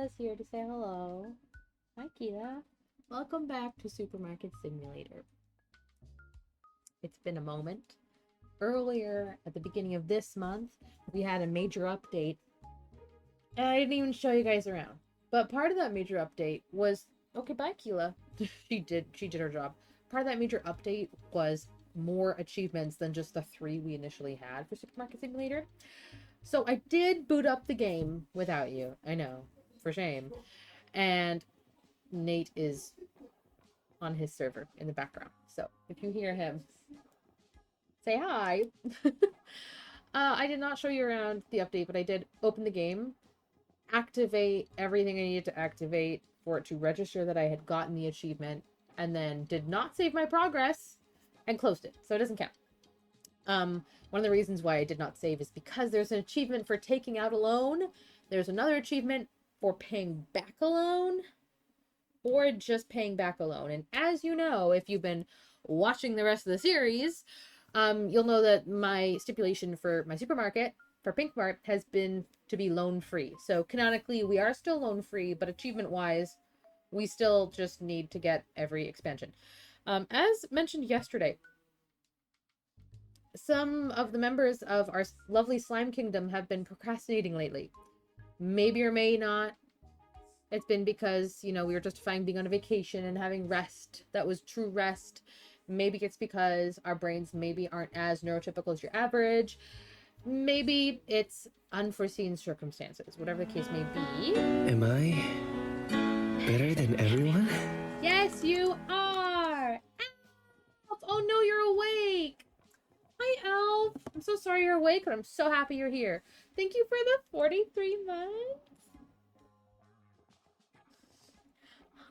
Keita's here to say hello. Hi, Keita. Welcome back to Supermarket Simulator. It's been a moment. Earlier, at the beginning of this month, we had a major update. And I didn't even show you guys around. But part of that major update was... Okay, bye, Keela. She did her job. Part of that major update was more achievements than just the 3 we initially had for Supermarket Simulator. So I did boot up the game without you. I know. For shame. And Nate is on his server in the background. So if you hear him, say hi. I did not show you around the update, but I did open the game, activate everything I needed to activate for it to register that I had gotten the achievement, and then did not save my progress and closed it. So it doesn't count. One of the reasons why I did not save is because there's an achievement for taking out a loan. There's another achievement for paying back a loan, or just paying back a loan. And as you know, if you've been watching the rest of the series, you'll know that my stipulation for my supermarket, for PinkMart, has been to be loan free. So canonically, we are still loan free, but achievement wise, we still just need to get every expansion. As mentioned yesterday, some of the members of our lovely slime kingdom have been procrastinating lately. Maybe or may not it's been because, we were justifying being on a vacation and having rest that was true rest. Maybe it's because our brains maybe aren't as neurotypical as your average. Maybe it's unforeseen circumstances, whatever the case may be. Am I better than everyone? Yes, you are! Elf! Oh no, you're awake! Hi, Elf! I'm so sorry you're awake, but I'm so happy you're here. Thank you for the 43 months.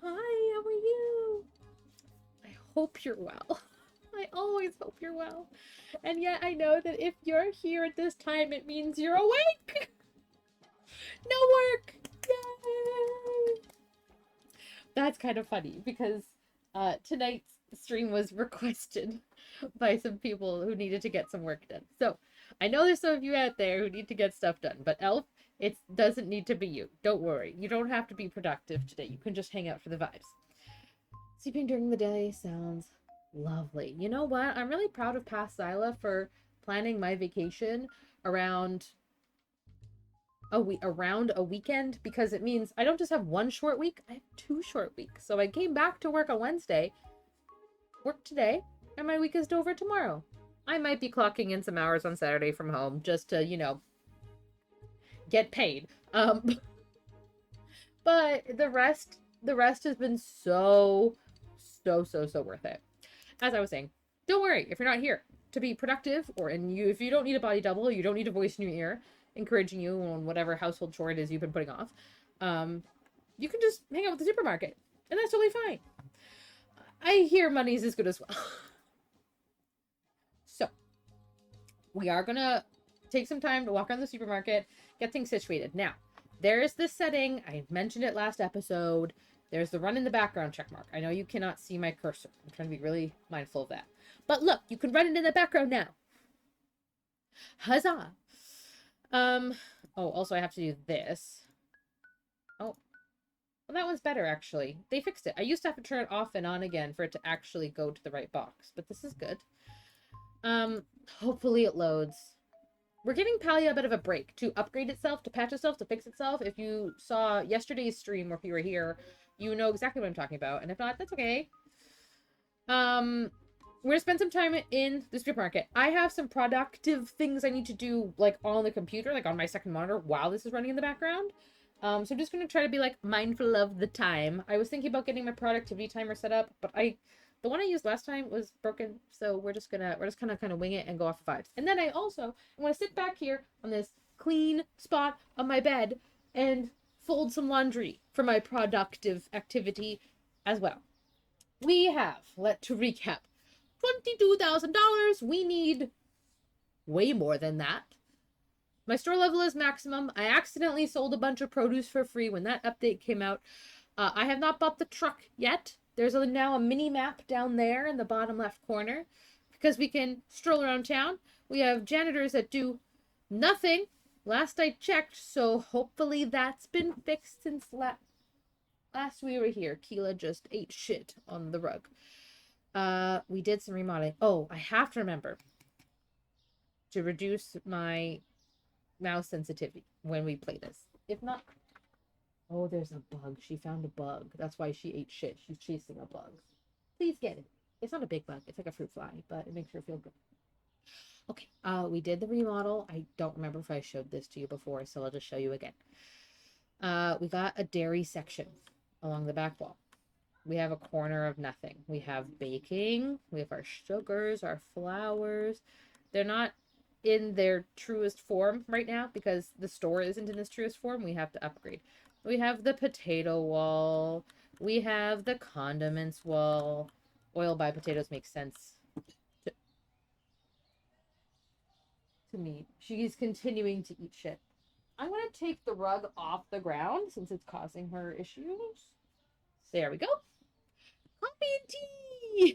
Hi, how are you? I hope you're well. I always hope you're well. And yet I know that if you're here at this time, it means you're awake! No work! Yay! That's kind of funny because tonight's stream was requested by some people who needed to get some work done. So I know there's some of you out there who need to get stuff done, but Elf, it doesn't need to be you. Don't worry. You don't have to be productive today. You can just hang out for the vibes. Sleeping during the day sounds lovely. You know what? I'm really proud of Past Zyla for planning my vacation around a weekend, because it means I don't just have one short week, I have 2 short weeks. So I came back to work on Wednesday, worked today, and my week is over tomorrow. I might be clocking in some hours on Saturday from home just to, get paid. But the rest has been so worth it. As I was saying, don't worry if you're not here to be productive, if you don't need a body double, you don't need a voice in your ear encouraging you on whatever household chore it is you've been putting off. You can just hang out with the supermarket, and that's totally fine. I hear money's as good as well. So, we are gonna take some time to walk around the supermarket, get things situated. Now, there's this setting, I mentioned it last episode. There's the run in the background check mark. I know you cannot see my cursor. I'm trying to be really mindful of that. But look, you can run it in the background now. Huzzah! Also I have to do this. Oh. Well, that one's better, actually. They fixed it. I used to have to turn it off and on again for it to actually go to the right box. But this is good. Hopefully it loads. We're giving Palia a bit of a break to upgrade itself, to patch itself, to fix itself. If you saw yesterday's stream or if you were here, you know exactly what I'm talking about. And if not, that's okay. We're gonna spend some time in the supermarket. I have some productive things I need to do, like, on the computer, like on my second monitor, while this is running in the background. So I'm just gonna try to be, like, mindful of the time. I was thinking about getting my productivity timer set up, but the one I used last time was broken, so we're just gonna kind of wing it and go off of vibes. And then I'm gonna sit back here on this clean spot on my bed and fold some laundry for my productive activity as well. We have, to recap, $22,000. We need way more than that. My store level is maximum. I accidentally sold a bunch of produce for free when that update came out. I have not bought the truck yet. There's now a mini map down there in the bottom left corner because we can stroll around town. We have janitors that do nothing last I checked, so hopefully that's been fixed since last we were here. Keela just ate shit on the rug. We did some remodeling. Oh, I have to remember to reduce my mouse sensitivity when we play this. If not, oh, there's a bug. She found a bug. That's why she ate shit. She's chasing a bug. Please get it. It's not a big bug. It's like a fruit fly, but it makes her feel good. Okay, we did the remodel. I don't remember if I showed this to you before, so I'll just show you again. We got a dairy section along the back wall. We have a corner of nothing. We have baking. We have our sugars, our flours. They're not in their truest form right now because the store isn't in its truest form. We have to upgrade. We have the potato wall. We have the condiments wall. Oil by potatoes makes sense to me. She's continuing to eat shit. I'm going to take the rug off the ground since it's causing her issues. There we go. Coffee and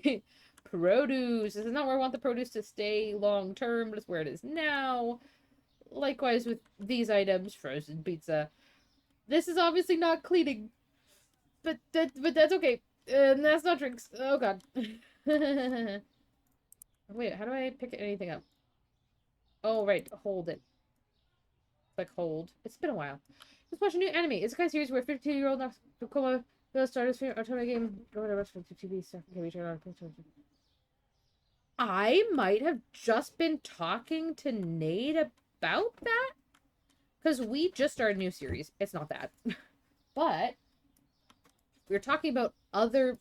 tea! Produce. This is not where I want the produce to stay long term, but it's where it is now. Likewise with these items. Frozen pizza. This is obviously not cleaning. But that's okay. And that's not drinks. Oh god. Wait, how do I pick anything up? Oh, right. Hold it. Click hold. It's been a while. Let's watch a new anime. It's a kind of series where 52-year-old Nakoma will start his favorite Otome game or whatever from TV stuff can be turned on. I might have just been talking to Nate about that because we just started a new series. It's not that. But we were talking about other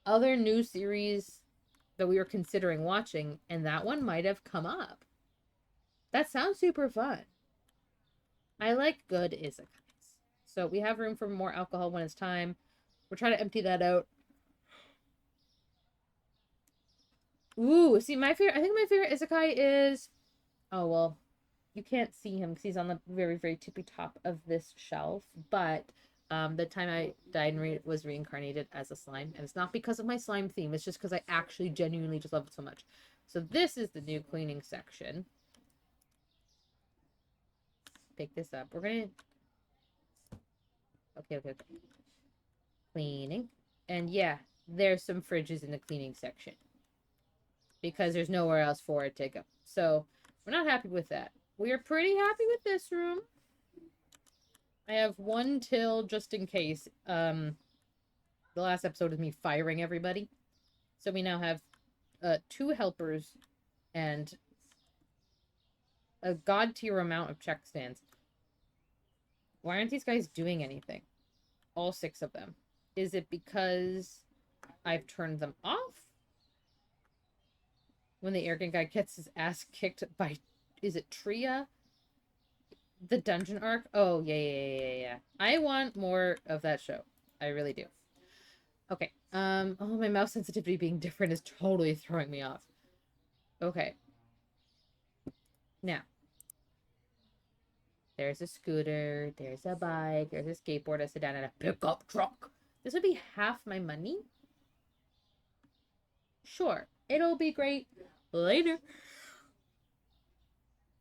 new series that we were considering watching, and that one might have come up. That sounds super fun. I like good isekais. So we have room for more alcohol when it's time. We're trying to empty that out. Ooh, see, I think my favorite isekai is... Oh, well, you can't see him because he's on the very, very tippy top of this shelf. But the time I died and was reincarnated as a slime. And it's not because of my slime theme. It's just because I actually genuinely just love it so much. So this is the new cleaning section. Pick this up. We're going to... Okay. Cleaning. And yeah, there's some fridges in the cleaning section. Because there's nowhere else for it to go. So, we're not happy with that. We are pretty happy with this room. I have one till just in case. The last episode is me firing everybody. So we now have 2 helpers and a god tier amount of check stands. Why aren't these guys doing anything? All 6 of them. Is it because I've turned them off? When the arrogant guy gets his ass kicked by, is it Tria? The dungeon arc? Oh, yeah. I want more of that show. I really do. Okay. Oh, my mouse sensitivity being different is totally throwing me off. Okay. Now. There's a scooter. There's a bike. There's a skateboard. I sit down in a pickup truck. This would be half my money. Sure. It'll be great later.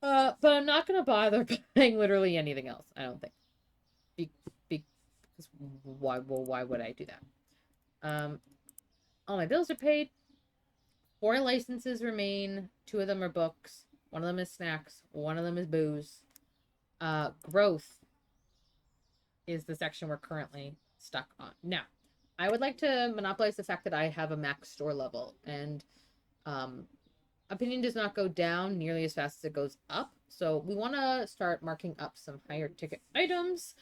But I'm not gonna bother buying literally anything else. I don't think. Because why would I do that? All my bills are paid. 4 licenses remain. 2 of them are books. 1 of them is snacks. 1 of them is booze. Growth is the section we're currently stuck on. Now, I would like to monopolize the fact that I have a max store level, and opinion does not go down nearly as fast as it goes up. So we want to start marking up some higher ticket items,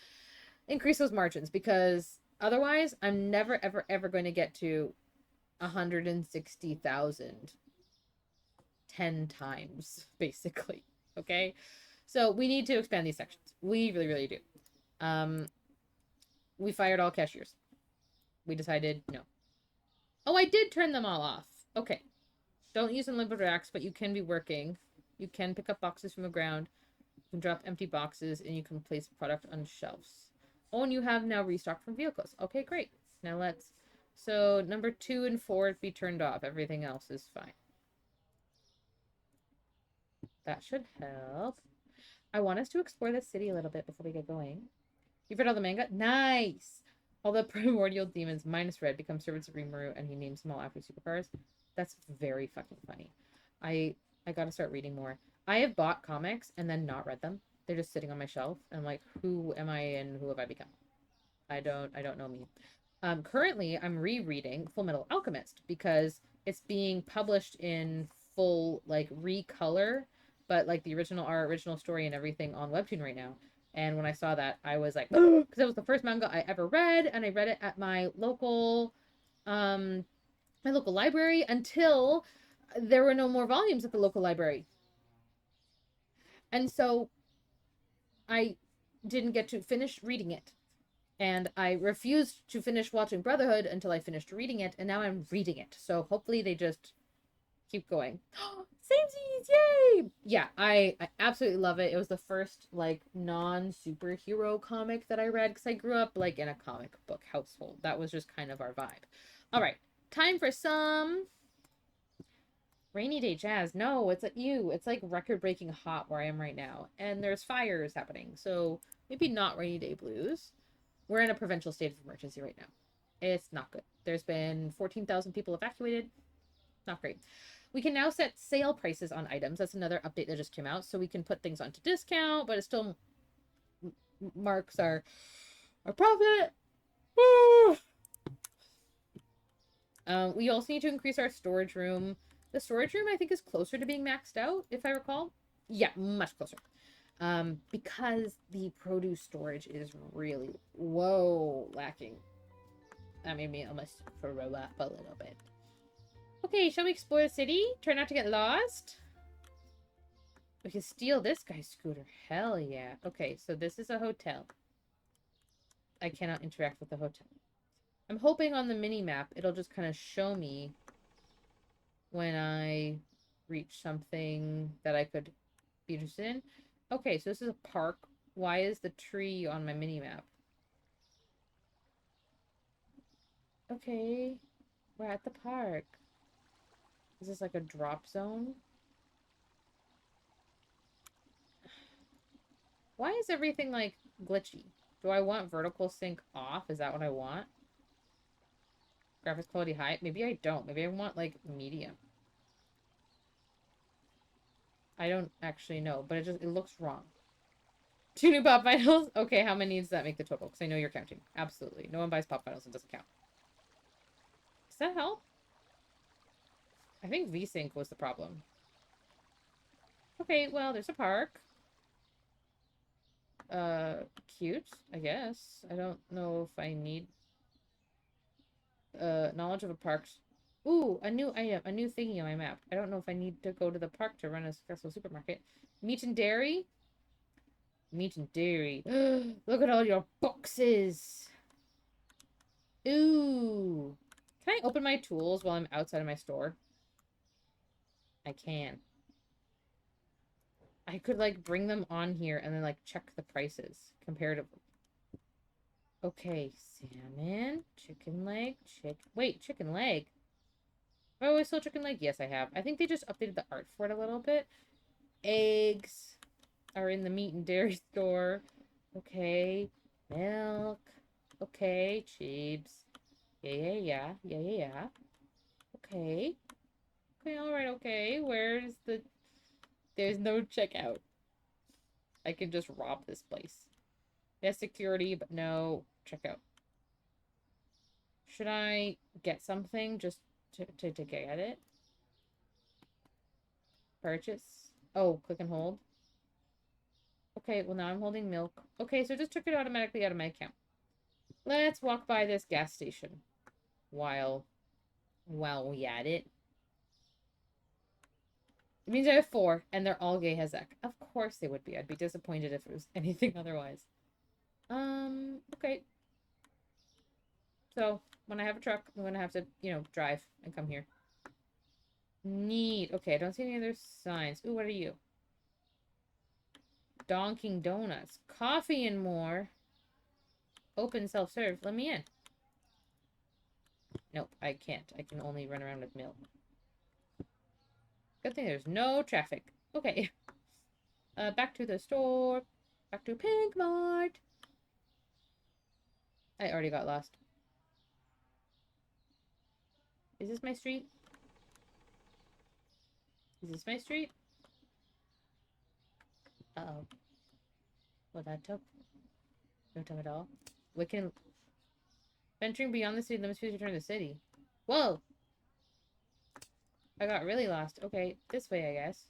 increase those margins, because otherwise I'm never, ever going to get to 160,000 10 times, basically. Okay? So we need to expand these sections. We really, really do. We fired all cashiers. We decided no. Oh, I did turn them all off. Okay. Don't use unlimited racks, but you can be working. You can pick up boxes from the ground. You can drop empty boxes, and you can place product on shelves. Oh, and you have now restocked from vehicles. Okay, great. Now let's... So, number 2 and 4 be turned off. Everything else is fine. That should help. I want us to explore this city a little bit before we get going. You've read all the manga? Nice! All the primordial demons minus Red become servants of Rimuru, and he names them all after supercars. That's very fucking funny. I gotta start reading more. I have bought comics and then not read them. They're just sitting on my shelf, and I'm like, who am I and who have I become? I don't know me. Currently, I'm rereading Full Metal Alchemist because it's being published in full like recolor, but like the original art, original story, and everything on Webtoon right now. And when I saw that, I was like, because it was the first manga I ever read, and I read it at um, my local library until there were no more volumes at the local library, and so I didn't get to finish reading it. And I refused to finish watching Brotherhood until I finished reading it, and now I'm reading it. So hopefully they just keep going. Samesies, yay! Yeah, I absolutely love it. It was the first like non-superhero comic that I read because I grew up like in a comic book household. That was just kind of our vibe. All right, time for some rainy day jazz. No, it's at you. It's like record-breaking hot where I am right now, and there's fires happening. So maybe not rainy day blues. We're in a provincial state of emergency right now. It's not good. There's been 14,000 people evacuated. Not great. We can now set sale prices on items. That's another update that just came out. So we can put things onto discount, but it still marks our profit. We also need to increase our storage room. The storage room, I think, is closer to being maxed out, if I recall. Yeah, much closer. Because the produce storage is really, lacking. That made me almost throw up a little bit. Okay, shall we explore the city? Try not to get lost? We can steal this guy's scooter. Hell yeah. Okay, so this is a hotel. I cannot interact with the hotel. I'm hoping on the mini-map it'll just kind of show me when I reach something that I could be interested in. Okay, so this is a park. Why is the tree on my mini-map? Okay, we're at the park. Is this like a drop zone? Why is everything like glitchy? Do I want vertical sync off? Is that what I want? Graphics quality high? Maybe I don't. Maybe I want like medium. I don't actually know, but it looks wrong. 2 new pop vinyls? Okay, how many does that make the total? Because I know you're counting. Absolutely. No one buys pop vinyls and doesn't count. Does that help? I think VSync was the problem. Okay, well, there's a park. Cute, I guess. I don't know if I need knowledge of a park. Ooh, a new item, a new thingy on my map. I don't know if I need to go to the park to run a successful supermarket. Meat and dairy? Meat and dairy. Look at all your boxes. Ooh. Can I open my tools while I'm outside of my store? I can. I could, like, bring them on here and then, like, check the prices comparatively. Okay, salmon, chicken leg, wait, chicken leg? Have I always sold chicken leg? Yes, I have. I think they just updated the art for it a little bit. Eggs are in the meat and dairy store. Okay, milk. Okay, cheese. Yeah. Okay. Okay, alright, okay. Where's the... There's no checkout. I can just rob this place. Yes, security, but no checkout. Should I get something just to get it? Purchase? Oh, click and hold. Okay, well now I'm holding milk. Okay, so it just took it automatically out of my account. Let's walk by this gas station while we at it. It means I have 4, and they're all gay Hezek. Of course they would be. I'd be disappointed if it was anything otherwise. Okay. So, when I have a truck, I'm gonna have to, drive and come here. Neat. Okay, I don't see any other signs. Ooh, what are you? Donking Donuts. Coffee and more. Open self-serve. Let me in. Nope, I can't. I can only run around with milk. Good thing there's no traffic. Okay. Back to the store. Back to PinkMart. I already got lost. Is this my street? Is this my street? Uh-oh. Well, that took no time at all. We can... Venturing beyond the city limits, please return to the city. Whoa! I got really lost. Okay, this way, I guess.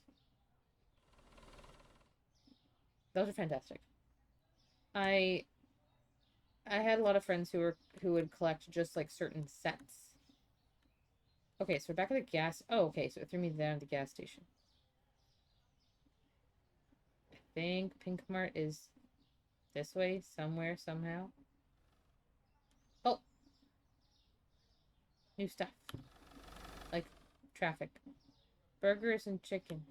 Those are fantastic. I had a lot of friends who would collect just like certain sets. Okay, so we're back at the gas. Oh, okay, so it threw me down at the gas station. I think PinkMart is this way somewhere, somehow. Oh! New stuff. Like traffic. Burgers and chicken.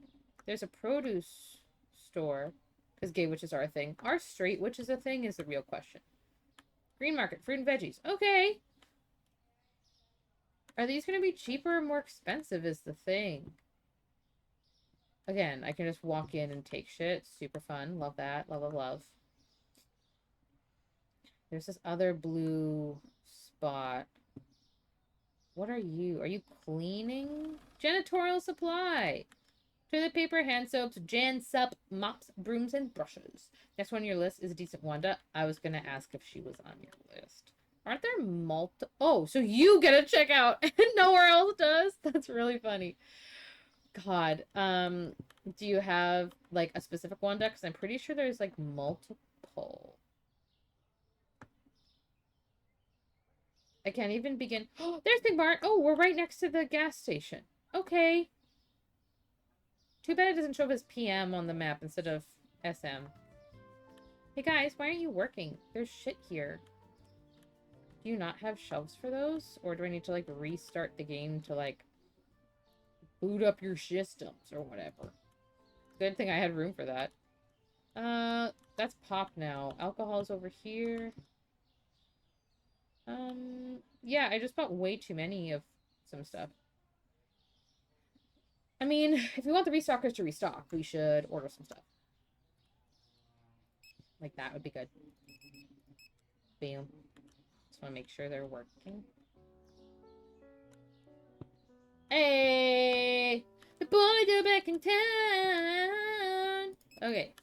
There's a produce store. Because gay witches are a thing. Are straight witches a thing is the real question. Green market. Fruit and veggies. Okay! Are these going to be cheaper or more expensive is the thing. Again, I can just walk in and take shit. Super fun. Love that. Love, love, love. There's this other blue spot. What are you? Are you cleaning? Janitorial supply. Toilet paper, hand soaps, Jan sup, mops, brooms, and brushes. Next one on your list is a decent Wanda. I was going to ask if she was on your list. Aren't there multiple? Oh, so you get a checkout and nowhere else does? That's really funny. God. Do you have like a specific Wanda? Because I'm pretty sure there's like multiple. I can't even begin. Oh, there's PinkMart. Oh, we're right next to the gas station. Okay. Too bad it doesn't show up as PM on the map instead of SM. Hey guys, why aren't you working? There's shit here. Do you not have shelves for those? Or do I need to like restart the game to like boot up your systems or whatever? Good thing I had room for that. That's pop now. Alcohol's over here. Yeah, I just bought way too many of some stuff. I mean, if we want the restockers to restock, we should order some stuff. Like that would be good. Bam. Just want to make sure they're working. Hey! The boys are back in town! Okay.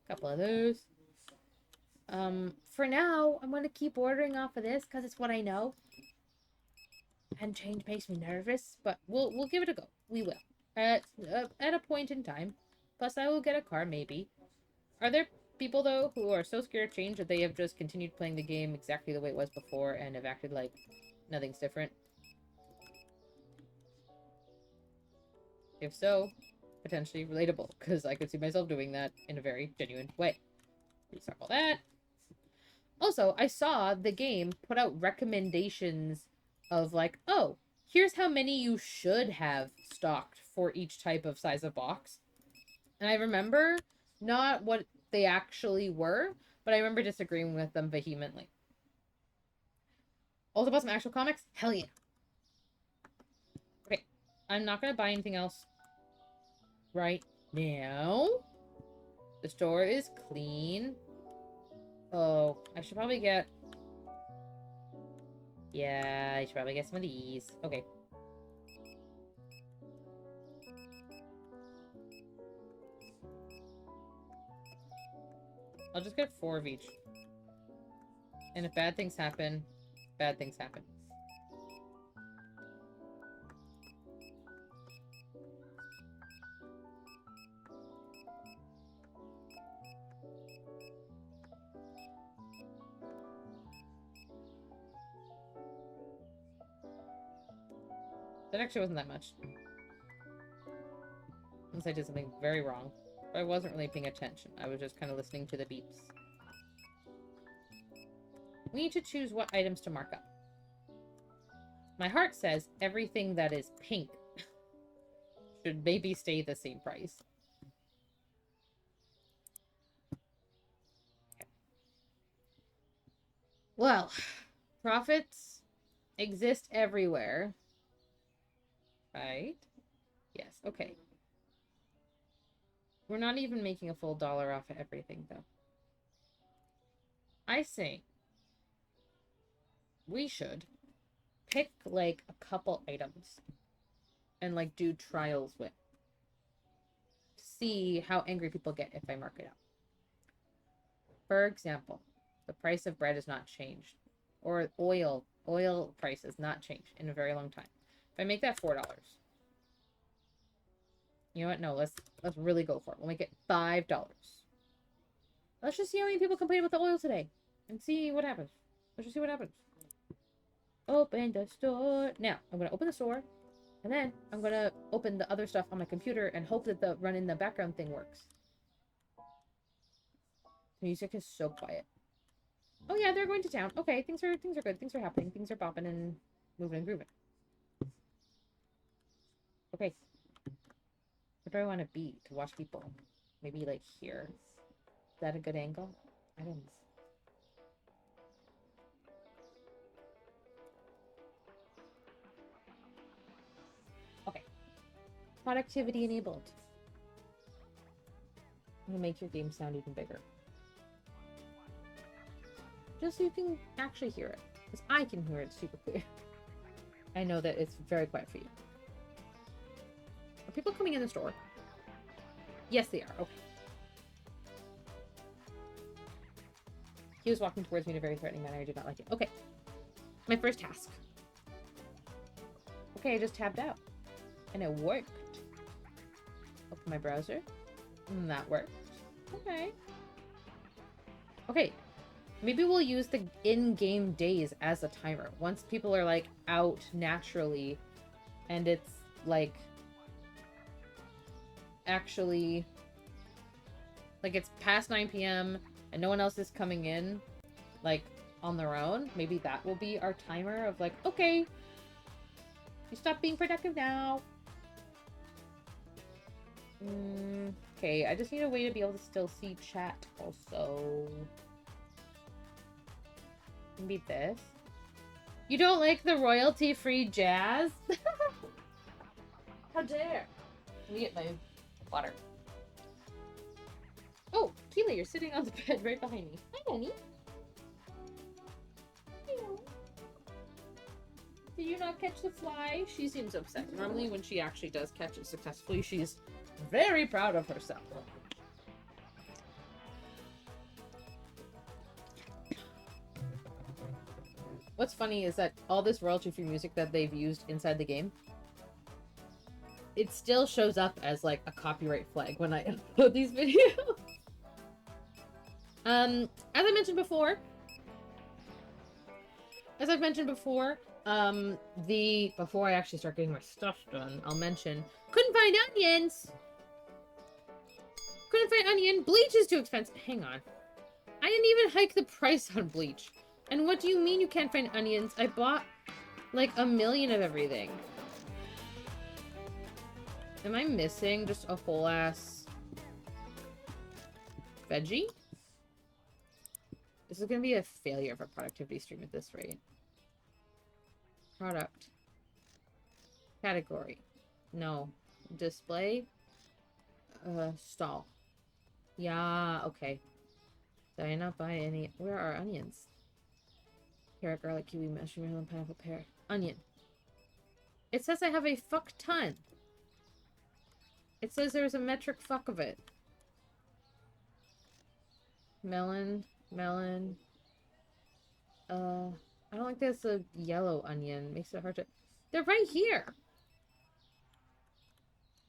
A couple of those. For now, I'm going to keep ordering off of this because it's what I know. And change makes me nervous, but we'll give it a go. We will. At a point in time. Plus, I will get a car, maybe. Are there people, though, who are so scared of change that they have just continued playing the game exactly the way it was before and have acted like nothing's different? If so, potentially relatable, because I could see myself doing that in a very genuine way. Restock all that. Also, I saw the game put out recommendations of like, oh, here's how many you should have stocked for each type of size of box. And I remember not what they actually were, but I remember disagreeing with them vehemently. Also bought some actual comics? Hell yeah. Okay, I'm not going to buy anything else right now. The store is clean. Oh, I should probably get... Yeah, I should probably get some of these. Okay. I'll just get 4 of each. And if bad things happen, bad things happen. That actually wasn't that much. Unless I did something very wrong. But I wasn't really paying attention. I was just kind of listening to the beeps. We need to choose what items to mark up. My heart says everything that is pink should maybe stay the same price. Okay. Well, profits exist everywhere. Right? Yes, okay. We're not even making a full $1 off of everything, though. I say we should pick, like, a couple items and, like, do trials with. See how angry people get if I mark it up. For example, the price of bread has not changed. Or oil price has not changed in a very long time. If I make that $4. You know what? No, let's really go for it. We'll make it $5. Let's just see how many people complain about the oil today. And see what happens. Let's just see what happens. Open the store. Now, I'm going to open the store. And then I'm going to open the other stuff on my computer and hope that the run in the background thing works. The music is so quiet. Oh yeah, they're going to town. Okay, things are good. Things are happening. Things are popping and moving and grooving. Okay. Where do I want to be to watch people? Maybe like here. Is that a good angle? I don't know. Okay. Productivity enabled. I'm gonna make your game sound even bigger. Just so you can actually hear it. Because I can hear it super clear. I know that it's very quiet for you. Are people coming in the store? Yes, they are. Okay. He was walking towards me in a very threatening manner. I did not like it. Okay. My first task. Okay, I just tabbed out. And it worked. Open my browser. And that worked. Okay. Okay. Maybe we'll use the in-game days as a timer. Once people are, like, out naturally, and it's, like, actually, like, it's past 9 p.m., and no one else is coming in, like, on their own, maybe that will be our timer of, like, okay, you stop being productive now. Okay, I just need a way to be able to still see chat, also. Maybe this. You don't like the royalty-free jazz? How dare! Let me get my water. Oh, Keela, you're sitting on the bed right behind me. Hi, honey. Hello. Did you not catch the fly? She seems upset. Normally, when she actually does catch it successfully, she's very proud of herself. What's funny is that all this royalty-free music that they've used inside the game, it still shows up as, like, a copyright flag when I upload these videos. As I've mentioned before, before I actually start getting my stuff done, I'll mention, couldn't find onions! Couldn't find onion. Bleach is too expensive. Hang on. I didn't even hike the price on bleach. And what do you mean you can't find onions? I bought, like, 1 million of everything. Am I missing just a whole ass veggie? This is gonna be a failure of a productivity stream at this rate. Product. Category. No. Display. Stall. Yeah, okay. Did I not buy any? Where are onions? Carrot, garlic, kiwi, mushroom, melon, pineapple, pear. Onion. It says I have a fuck ton. It says there's a metric fuck of it. Melon. I don't like there's a yellow onion. Makes it hard to... They're right here!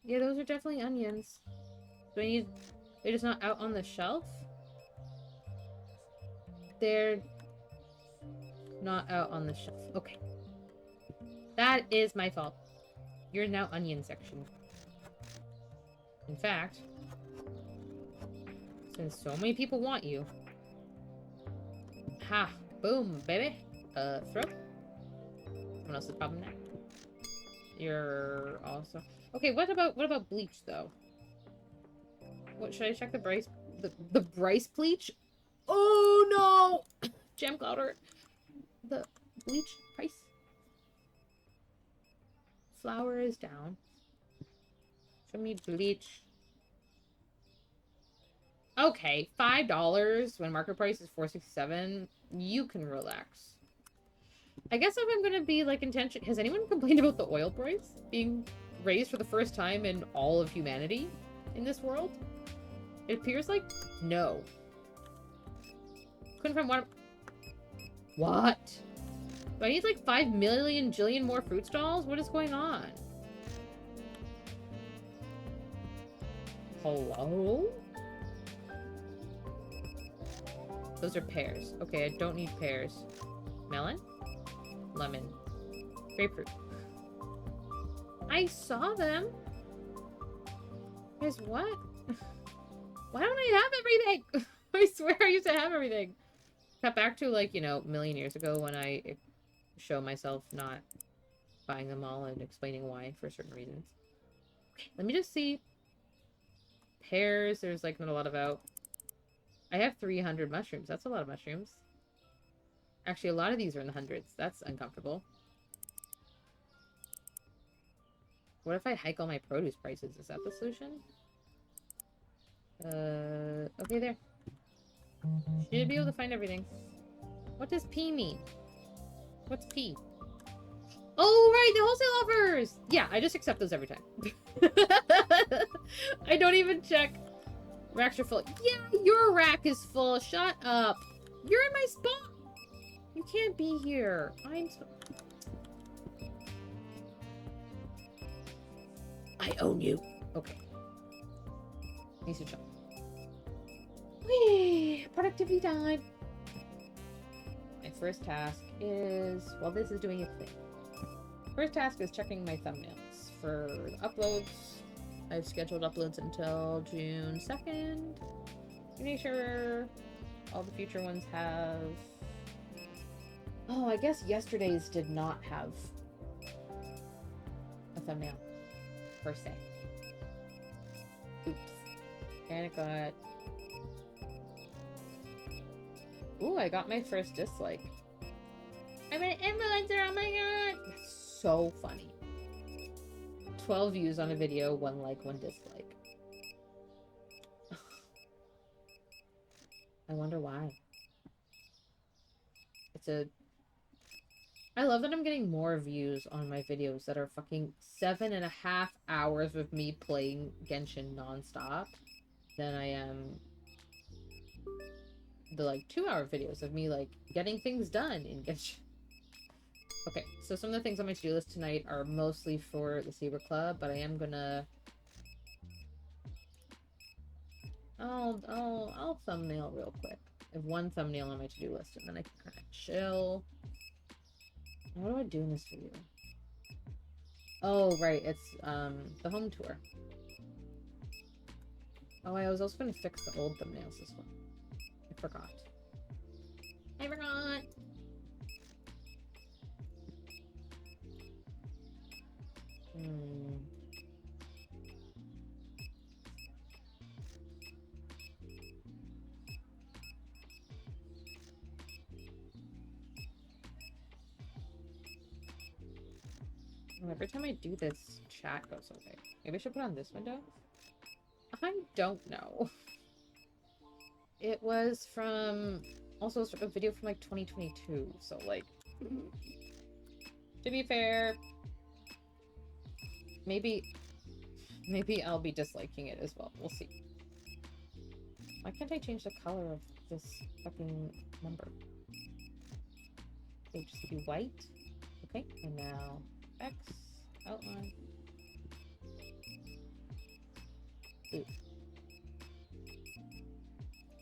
Yeah, those are definitely onions. Do I need... They're just not out on the shelf? They're... not out on the shelf. Okay. That is my fault. You're now onion section. In fact, since so many people want you... Ha! Boom, baby! Throw? Someone else's problem now. You're also... Okay, what about bleach, though? What, should I check the Bryce... The Bryce bleach? Oh, no! Jam Clouder. The bleach price. Flour is down. Show me bleach. Okay, $5 when market price is $4.67. You can relax. I guess if I'm gonna be like intention, has anyone complained about the oil price being raised for the first time in all of humanity in this world? It appears like no. Couldn't find one. What? Do I need like 5 million jillion more fruit stalls? What is going on? Hello? Those are pears. Okay, I don't need pears. Melon? Lemon. Grapefruit. I saw them. Guys, what? Why don't I have everything? I swear I used to have everything. Cut back to, like, you know, a million years ago when I show myself not buying them all and explaining why for certain reasons. Okay, let me just see. Pears, there's, like, not a lot about. I have 300 mushrooms. That's a lot of mushrooms. Actually, a lot of these are in the hundreds. That's uncomfortable. What if I hike all my produce prices? Is that the solution? Okay, there. Should be able to find everything. What does P mean? What's P? Oh, right, the wholesale offers! Yeah, I just accept those every time. I don't even check. Racks are full. Yeah, your rack is full. Shut up. You're in my spot. You can't be here. I own you. Okay. Needs to check. Whee! Productivity time. My first task is, well, this is doing its thing. First task is checking my thumbnails for uploads. I've scheduled uploads until June 2nd. Make sure all the future ones have... Oh, I guess yesterday's did not have a thumbnail, per se. Oops. And it got... Ooh, I got my first dislike. I'm an influencer, oh my god! That's so funny. 12 views on a video, 1 like, 1 dislike. I wonder why. I love that I'm getting more views on my videos that are fucking 7.5 hours of me playing Genshin nonstop than I am the, like, 2-hour videos of me, like, getting things done in Genshin. Okay, so some of the things on my to-do list tonight are mostly for the Saber Club, but I am gonna... I'll thumbnail real quick. I have 1 thumbnail on my to-do list, and then I can kind of chill. What do I do in this video? Oh, right, it's, the home tour. Oh, I was also gonna fix the old thumbnails as well. I forgot. I forgot! Every time I do this, chat goes away. Maybe I should put on this window? I don't know. It was from... Also, a video from, like, 2022, so, like... To be fair... Maybe I'll be disliking it as well. We'll see. Why can't I change the color of this fucking number? Okay, just be white. Okay, and now... X, outline, blue.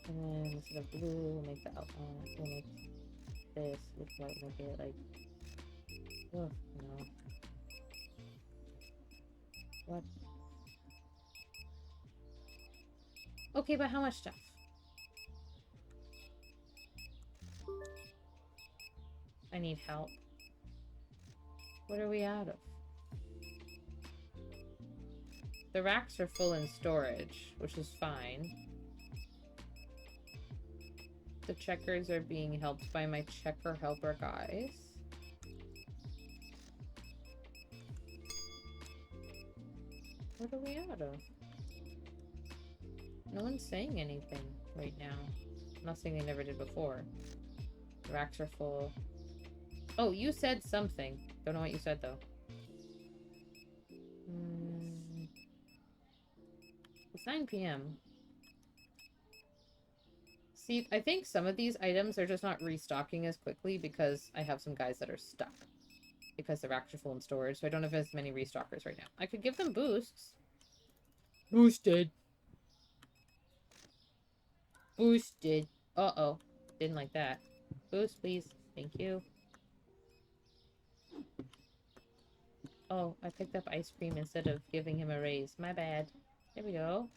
And then instead of blue, we'll make the outline, we'll make this look white, make it like, oh, no. What? Okay, but how much stuff? I need help. What are we out of? The racks are full in storage, which is fine. The checkers are being helped by my checker helper guys. What are we out of? No one's saying anything right now. I'm not saying they never did before. The racks are full. Oh, you said something. Don't know what you said, though. It's 9 p.m. See, I think some of these items are just not restocking as quickly because I have some guys that are stuck. Because the racks are full in storage, so I don't have as many restockers right now. I could give them boosts. Boosted. Boosted. Uh-oh. Didn't like that. Boost, please. Thank you. Oh, I picked up ice cream instead of giving him a raise. My bad. There we go.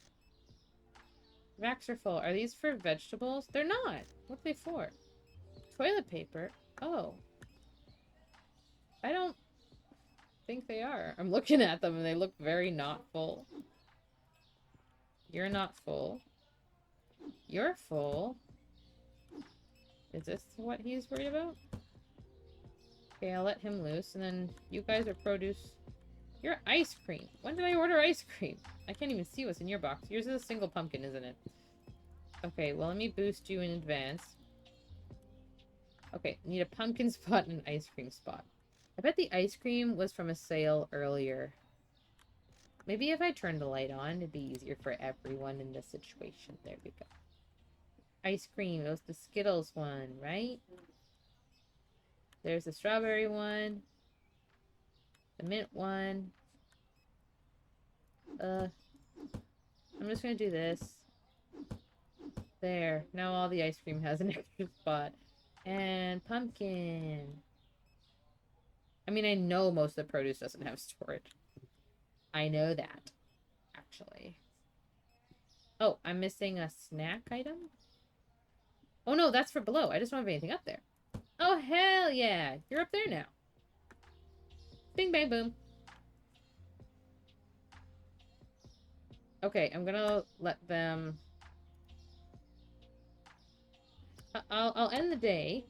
Racks are full. Are these for vegetables? They're not. What are they for? Toilet paper? Oh. I don't think they are. I'm looking at them and they look very not full. You're not full. You're full. Is this what he's worried about? Okay, I'll let him loose, and then you guys are produce. You're ice cream. When did I order ice cream? I can't even see what's in your box. Yours is a single pumpkin, isn't it? Okay, well, let me boost you in advance. Okay, need a pumpkin spot and an ice cream spot. I bet the ice cream was from a sale earlier. Maybe if I turned the light on, it'd be easier for everyone in this situation. There we go. Ice cream. It was the Skittles one, right? There's the strawberry one. The mint one. I'm just gonna do this. There. Now all the ice cream has an extra spot. And pumpkin. I mean, I know most of the produce doesn't have storage. I know that, actually. Oh, I'm missing a snack item? Oh no, that's for below. I just don't have anything up there. Oh, hell yeah. You're up there now. Bing, bang, boom. Okay, I'm gonna let them... I'll end the day.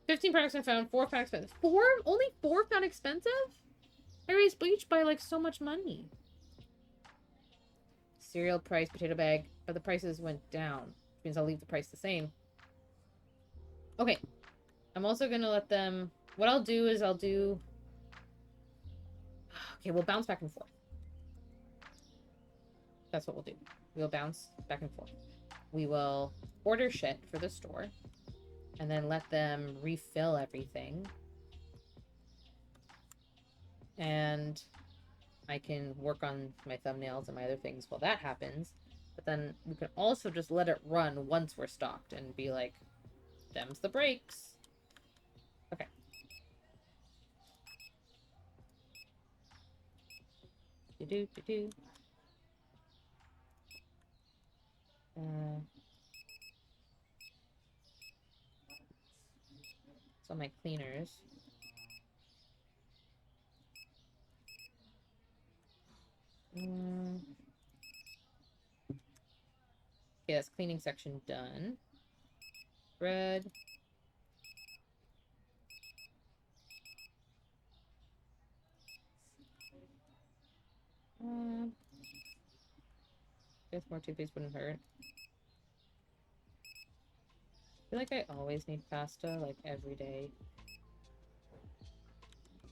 15 products I found, 4 found expensive. 4? Only 4 found expensive? I raised bleach by, like, so much money. Cereal price, potato bag, but the prices went down. Which means I'll leave the price the same. Okay. I'm also gonna let them... What I'll do is I'll do... Okay, we'll bounce back and forth. That's what we'll do. We'll bounce back and forth. We will order shit for the store. And then let them refill everything. And I can work on my thumbnails and my other things while that happens. But then we can also just let it run once we're stocked and be like, them's the breaks. Okay. Do-do-do-do. So my cleaners. Okay, that's cleaning section done. Bread. Guess more toothpaste wouldn't hurt. I feel like I always need pasta, like, every day.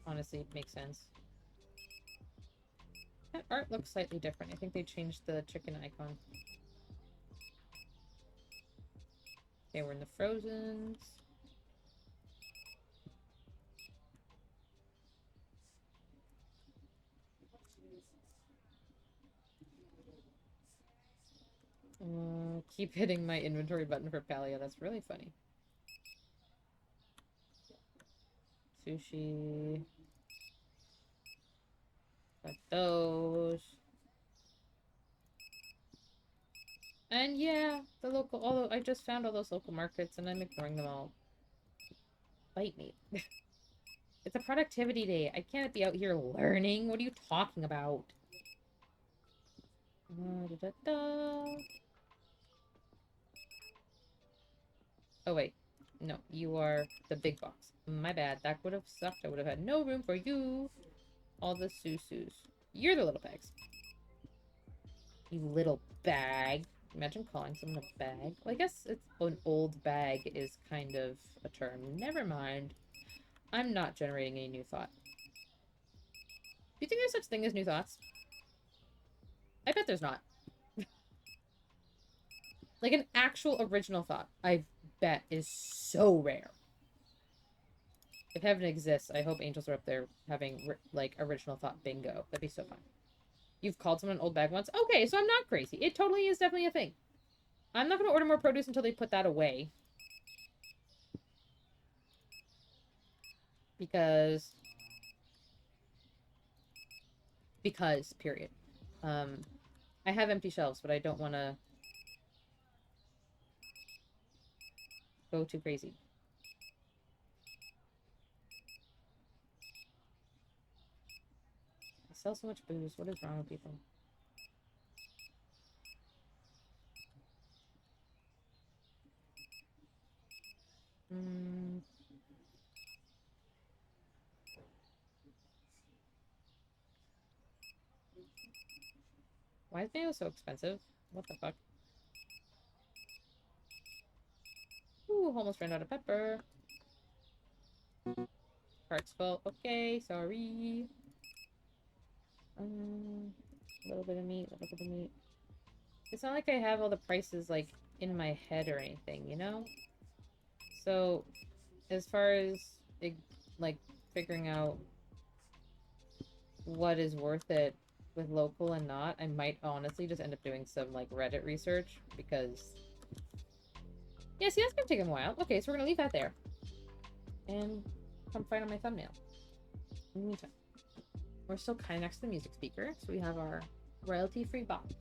Honestly, it makes sense. That art looks slightly different. I think they changed the chicken icon. Okay, we're in the Frozens. Keep hitting my inventory button for Palia. That's really funny. Sushi. Got those. And yeah, the local, although I just found all those local markets and I'm ignoring them all. Bite me. It's a productivity day. I can't be out here learning. What are you talking about? Oh, wait. No, you are the big box. My bad. That would have sucked. I would have had no room for you. All the susus. You're the little bags. You little bag. Imagine calling someone a bag. Well, I guess it's an old bag is kind of a term. Never mind. I'm not generating any new thought. Do you think there's such thing as new thoughts? I bet there's not. Like an actual original thought, I bet is so rare. If heaven exists, I hope angels are up there having, like, original thought bingo. That'd be so fun. You've called someone an old bag once? Okay, so I'm not crazy. It totally is definitely a thing. I'm not going to order more produce until they put that away. Because, period. I have empty shelves, but I don't want to go too crazy. I sell so much booze. What is wrong with people? Why is mayo so expensive? What the fuck? Ooh, almost ran out of pepper. Cart's full. Okay, sorry. A little bit of meat, a little bit of meat. It's not like I have all the prices, like, in my head or anything, you know? So, as far as, like, figuring out what is worth it with local and not, I might honestly just end up doing some, like, Reddit research, because... Yeah, see, that's gonna take a while. Okay, so we're gonna leave that there. And come find on my thumbnail. In the meantime, we're still kind of next to the music speaker, so we have our royalty-free box.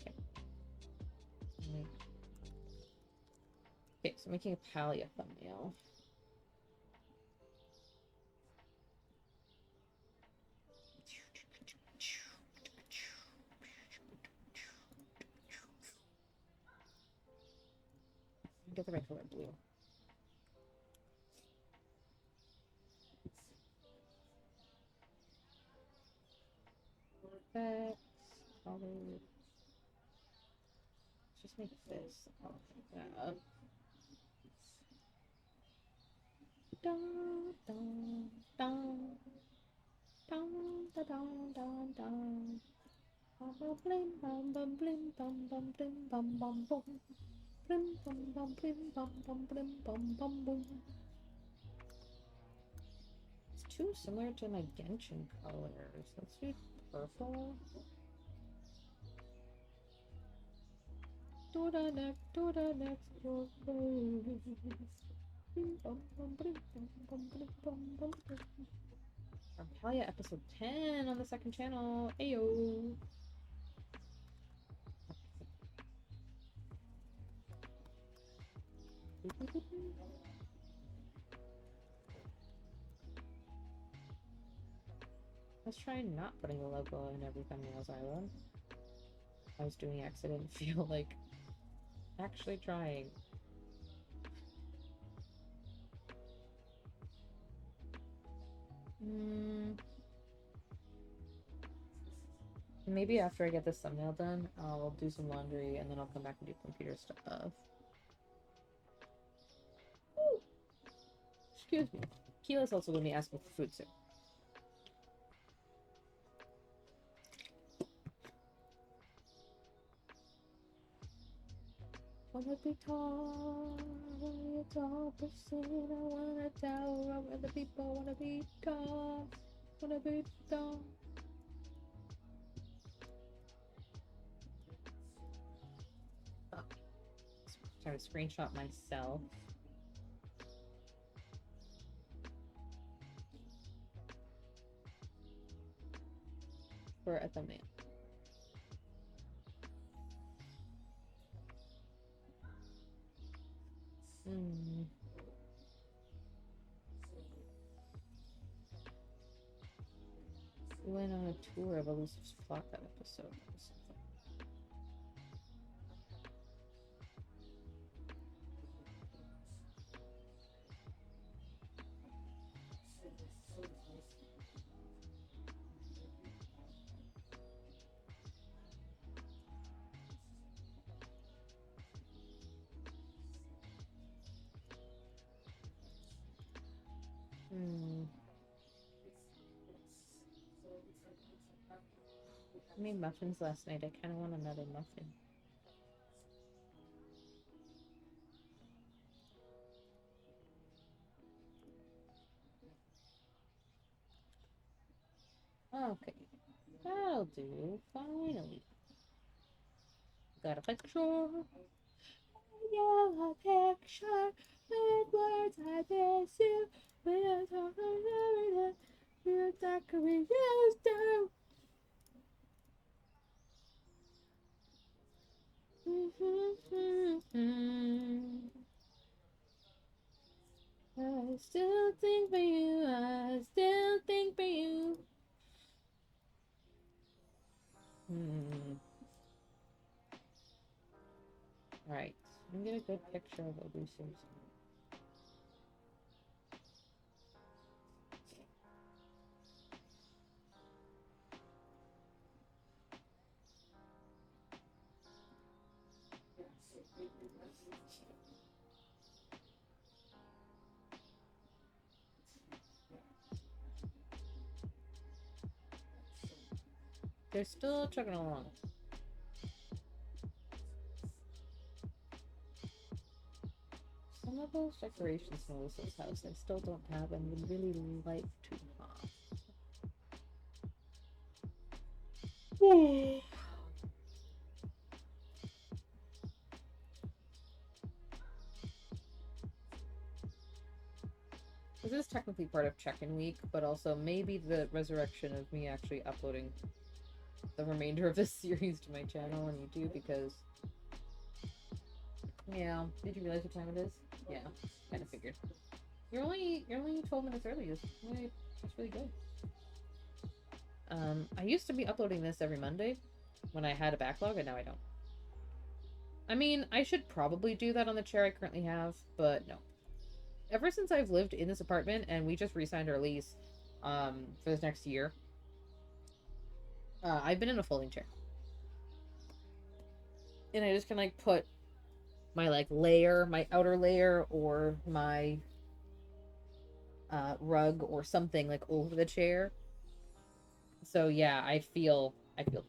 Okay. Okay, so making a palette thumbnail. Get the right color blue. Perfect. Color. Let's just make this. I'll pick that up. Dun, dun, dun. Dun, dun, dun, dun, dun. Bum, bum, blim, bum, bum, blim, bum, bum, blim, bum, bum, boom. Blim, bum, bum, blim, bum, bum, blim, bum, bum, boom. It's too similar to my Genshin colors. Let's do purple. Arpalia episode 10 on the second channel. Ayo. Let's try not putting the logo in every thumbnails island. I was doing accident. Feel like actually trying. Maybe after I get this thumbnail done, I'll do some laundry and then I'll come back and do computer stuff. Ooh. Excuse me. Keela's also going to be asking for food soon. Wanna be tall, a tall person, I wanna tower over the people, wanna be tall, wanna be tall. Oh, trying to screenshot myself. For a thumbnail. We went on a tour of Elusive's plot that episode. That was something. Hmm. I made muffins last night. I kind of want another muffin. Okay. That'll do. Finally. Got a picture. Yellow picture with words I miss you. When I talk about it, you're like we used to. I still think for you. I still think for you. Alright. I'm gonna get a good picture of elusives. They're still chugging along. Some of those decorations from Melissa's house I still don't have and would really like to have. This is technically part of check-in week, but also maybe the resurrection of me actually uploading the remainder of this series to my channel on YouTube because... Yeah, did you realize what time it is? Yeah, kind of figured. You're only 12 minutes early. That's really good. I used to be uploading this every Monday when I had a backlog, and now I don't. I mean, I should probably do that on the chair I currently have, but no. Ever since I've lived in this apartment, and we just re-signed our lease for this next year, I've been in a folding chair. And I just can, like, put my, like, layer, my outer layer, or my rug or something, like, over the chair. So, yeah, I feel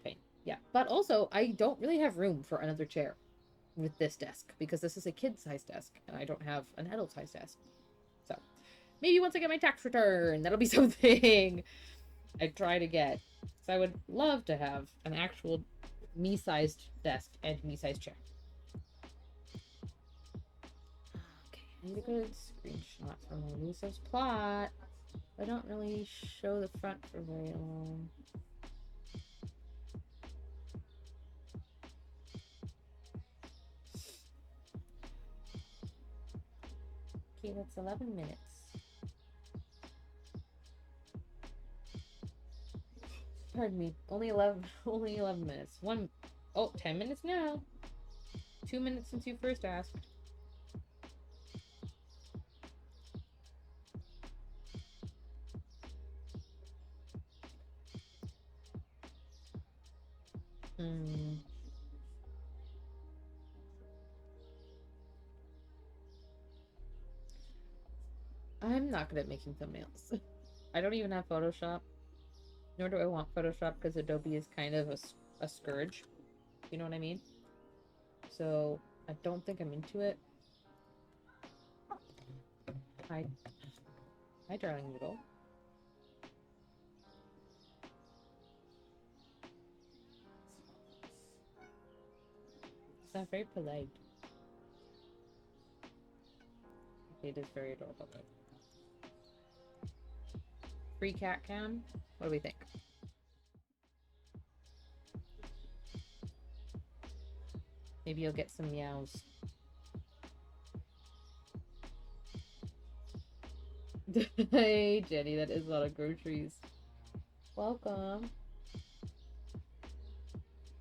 pain. Yeah. But also, I don't really have room for another chair with this desk, because this is a kid-sized desk, and I don't have an adult-sized desk. So, maybe once I get my tax return, that'll be something I try to get. So I would love to have an actual me-sized desk and me-sized chair. Okay, I need a good screenshot from Lisa's plot. I don't really show the front for very long. Okay, that's 11 minutes. Pardon me. Only 11 minutes. 10 minutes now. 2 minutes since you first asked. I'm not good at making thumbnails. I don't even have Photoshop. Nor do I want Photoshop because Adobe is kind of a scourge. You know what I mean? So, I don't think I'm into it. Hi, darling noodle. It's not very polite. It is very adorable though. Free cat cam? What do we think? Maybe you'll get some meows. Hey, Jenny, that is a lot of groceries. Welcome.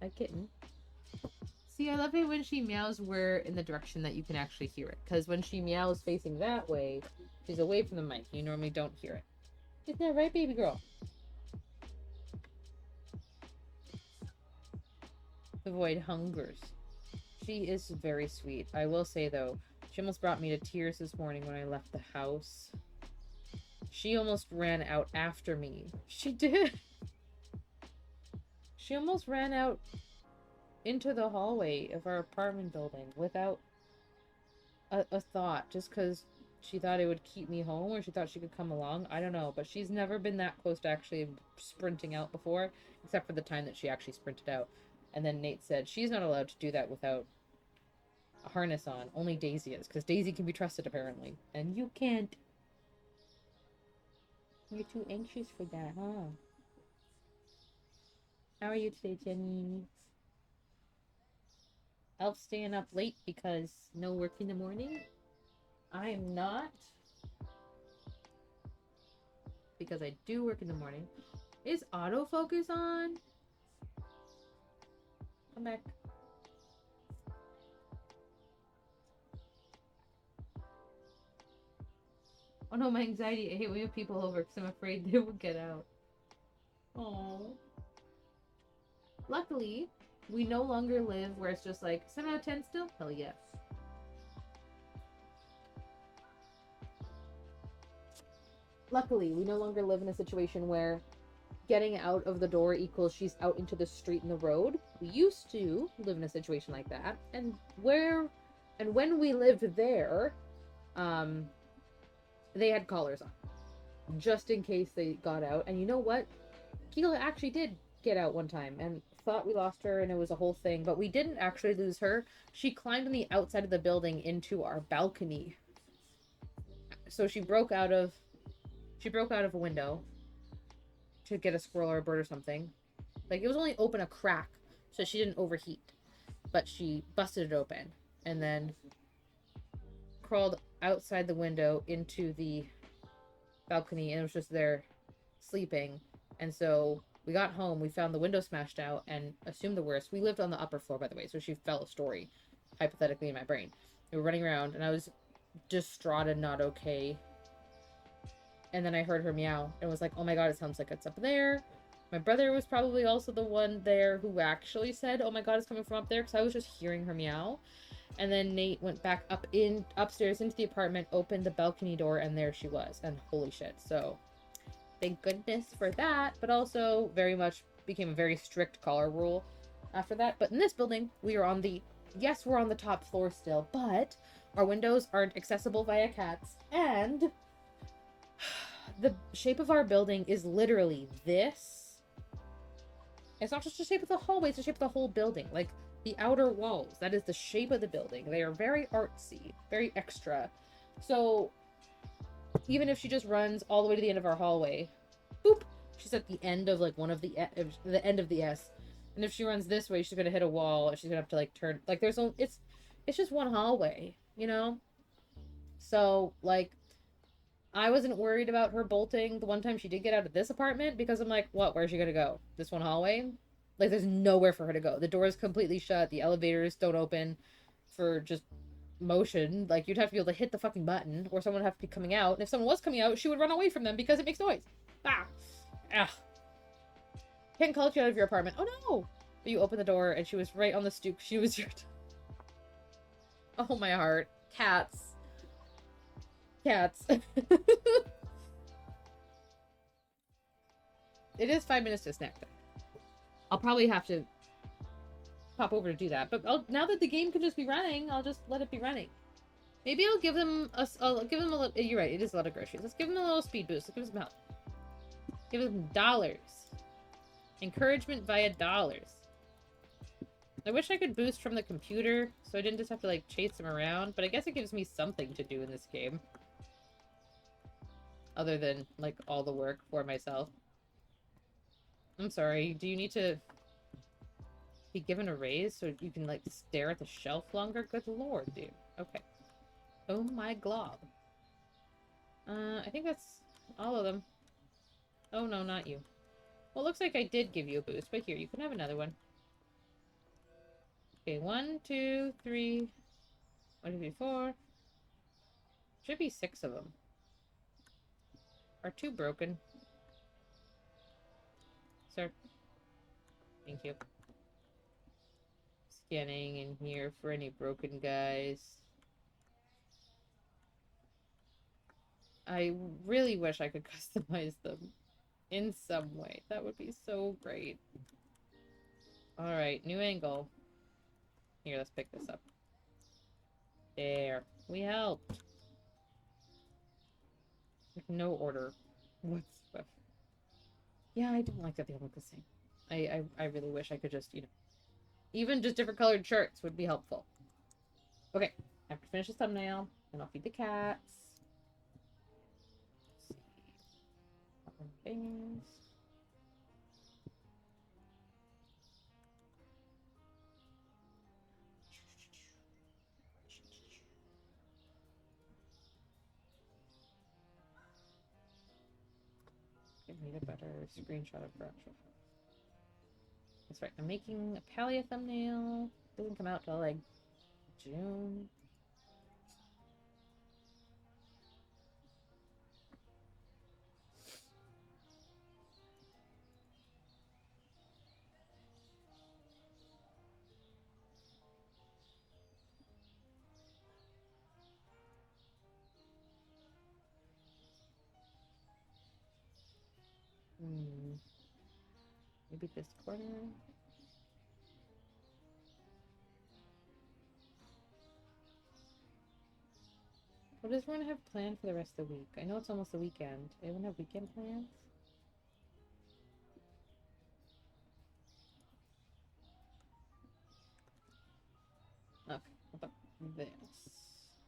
Hi, kitten. See, I love it when she meows we're in the direction that you can actually hear it. Because when she meows facing that way, she's away from the mic. You normally don't hear it. Isn't that right, baby girl? Avoid hungers. She is very sweet. I will say, though, she almost brought me to tears this morning when I left the house. She almost ran out after me. She did. She almost ran out into the hallway of our apartment building without a thought, just because she thought it would keep me home, or she thought she could come along. I don't know, but she's never been that close to actually sprinting out before, except for the time that she actually sprinted out. And then Nate said she's not allowed to do that without a harness on. Only Daisy is, because Daisy can be trusted apparently, and you can't. You're too anxious for that, huh? How are you today, Jenny? Elf staying up late because no work in the morning? I'm not. Because I do work in the morning. Is autofocus on? Come back. Oh no, my anxiety. I hate when we have people over because I'm afraid they will get out. Oh. Luckily, we no longer live where it's just like 7 out of 10 still? Hell yes. Luckily, we no longer live in a situation where getting out of the door equals she's out into the street and the road. We used to live in a situation like that. And when we lived there, they had collars on. Just in case they got out. And you know what? Keela actually did get out one time and thought we lost her and it was a whole thing, but we didn't actually lose her. She climbed on the outside of the building into our balcony. So she broke out of a window to get a squirrel or a bird or something. Like, it was only open a crack, so she didn't overheat. But she busted it open and then crawled outside the window into the balcony and was just there sleeping. And so we got home, we found the window smashed out and assumed the worst. We lived on the upper floor, by the way, so she fell a story, hypothetically, in my brain. We were running around and I was distraught and not okay. And then I heard her meow and was like, oh my god, it sounds like it's up there. My brother was probably also the one there who actually said, oh my god, it's coming from up there, because I was just hearing her meow. And then Nate went back upstairs into the apartment, opened the balcony door, and there she was. And holy shit. So thank goodness for that, but also very much became a very strict collar rule after that. But in this building, we're on the top floor still, but our windows aren't accessible via cats, and the shape of our building is literally this. It's not just the shape of the hallway, it's the shape of the whole building. Like, the outer walls, that is the shape of the building. They are very artsy, very extra. So even if she just runs all the way to the end of our hallway, boop, she's at the end of like the end of the S. And if she runs this way, she's gonna hit a wall, and she's gonna have to like turn. Like, it's just one hallway, you know. So like, I wasn't worried about her bolting the one time she did get out of this apartment, because I'm like, what? Where's she gonna go? This one hallway? Like, there's nowhere for her to go. The door is completely shut. The elevators don't open for just motion. Like, you'd have to be able to hit the fucking button, or someone would have to be coming out. And if someone was coming out, she would run away from them because it makes noise. Ah! Ah! Can't call you out of your apartment. Oh no! But you open the door and she was right on the stoop. She was your... Oh, my heart. Cats. Cats. It is 5 minutes to snack time. I'll probably have to pop over to do that. But now that the game can just be running, I'll just let it be running. Maybe I'll give them a little... You're right, it is a lot of groceries. Let's give them a little speed boost. Let's give them some help. Give them dollars. Encouragement via dollars. I wish I could boost from the computer, so I didn't just have to, like, chase them around. But I guess it gives me something to do in this game. Other than, like, all the work for myself. I'm sorry, do you need to be given a raise so you can, like, stare at the shelf longer? Good lord, dude. Okay. Oh my glob. I think that's all of them. Oh no, not you. Well, it looks like I did give you a boost, but here, you can have another one. Okay, 1, 2, 3... 1, 2, 3, 4... Should be 6 of them. Are 2 broken? Sir. Thank you. Scanning in here for any broken guys. I really wish I could customize them in some way. That would be so great. Alright, new angle. Here, let's pick this up. There. We helped. With no order whatsoever. Yeah, I don't like that they all look the same. I really wish I could just, even just different colored shirts would be helpful. Okay, I have to finish this thumbnail, and I'll feed the cats. Let's see. Things. Give me a better screenshot of her actual house. That's right, I'm making a Palia thumbnail. Doesn't come out till like June. Maybe this corner. What does everyone have planned for the rest of the week? I know it's almost the weekend. Anyone have weekend plans? Okay, how about this?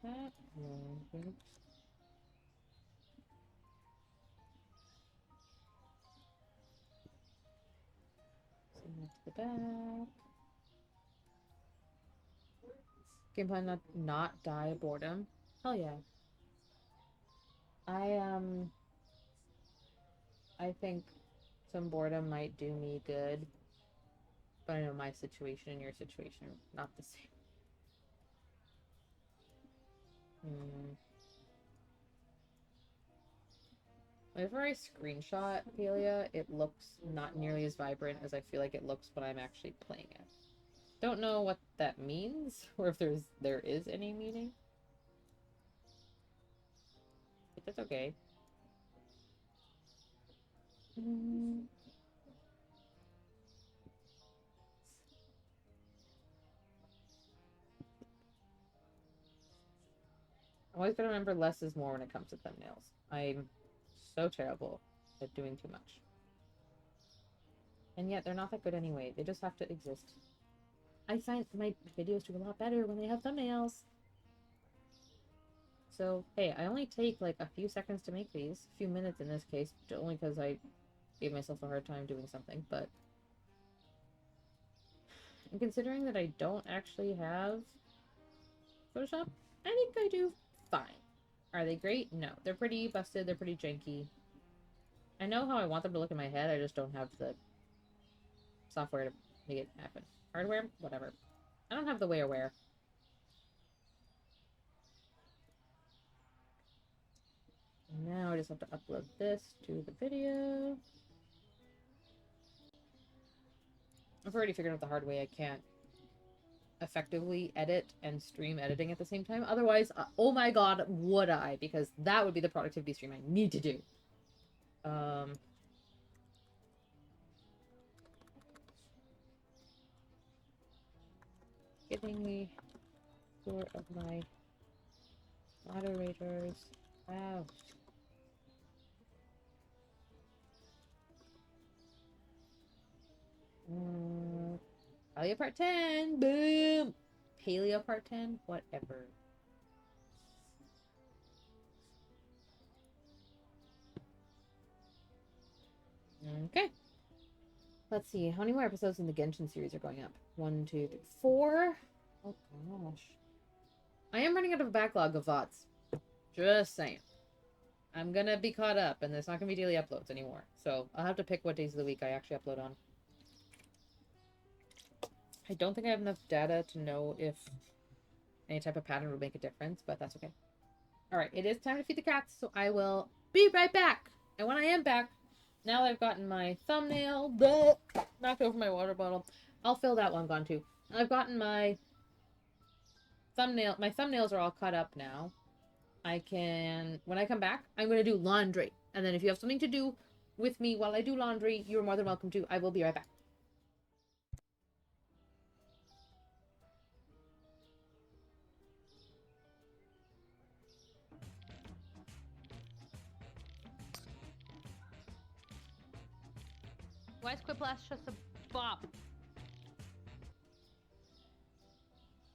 That one. Oops. Send that to the back. Game plan not die of boredom. Hell yeah. I think some boredom might do me good. But I know my situation and your situation are not the same. Whenever I screenshot Palia, it looks not nearly as vibrant as I feel like it looks when I'm actually playing it. Don't know what that means, or if there is any meaning. But that's okay. I'm always gotta remember less is more when it comes to thumbnails. I'm so terrible at doing too much. And yet they're not that good anyway. They just have to exist. I find my videos do a lot better when they have thumbnails. So, hey, I only take like a few seconds to make these. A few minutes in this case, only because I gave myself a hard time doing something, but... And considering that I don't actually have Photoshop, I think I do fine. Are they great? No. They're pretty busted, they're pretty janky. I know how I want them to look in my head, I just don't have the software to make it happen. Hardware? Whatever. I don't have the WarewWare. Now I just have to upload this to the video. I've already figured out the hard way I can't effectively edit and stream editing at the same time. Otherwise, oh my god, would I? Because that would be the productivity stream I need to do. Getting the floor of my moderators out. Paleo Part 10! Boom! Paleo Part 10? Whatever. Okay. Let's see. How many more episodes in the Genshin series are going up? 1, 2, 3, 4? Oh gosh. I am running out of a backlog of VODs. Just saying. I'm gonna be caught up, and there's not gonna be daily uploads anymore. So I'll have to pick what days of the week I actually upload on. I don't think I have enough data to know if any type of pattern would make a difference, but that's okay. Alright, it is time to feed the cats, so I will be right back. And when I am back, now that I've gotten my thumbnail, knocked over my water bottle, I'll fill that one gone too. I've gotten my thumbnail, my thumbnails are all cut up now. I can, when I come back, I'm going to do laundry. And then if you have something to do with me while I do laundry, you're more than welcome to. I will be right back. Why is Quiplash just a bop?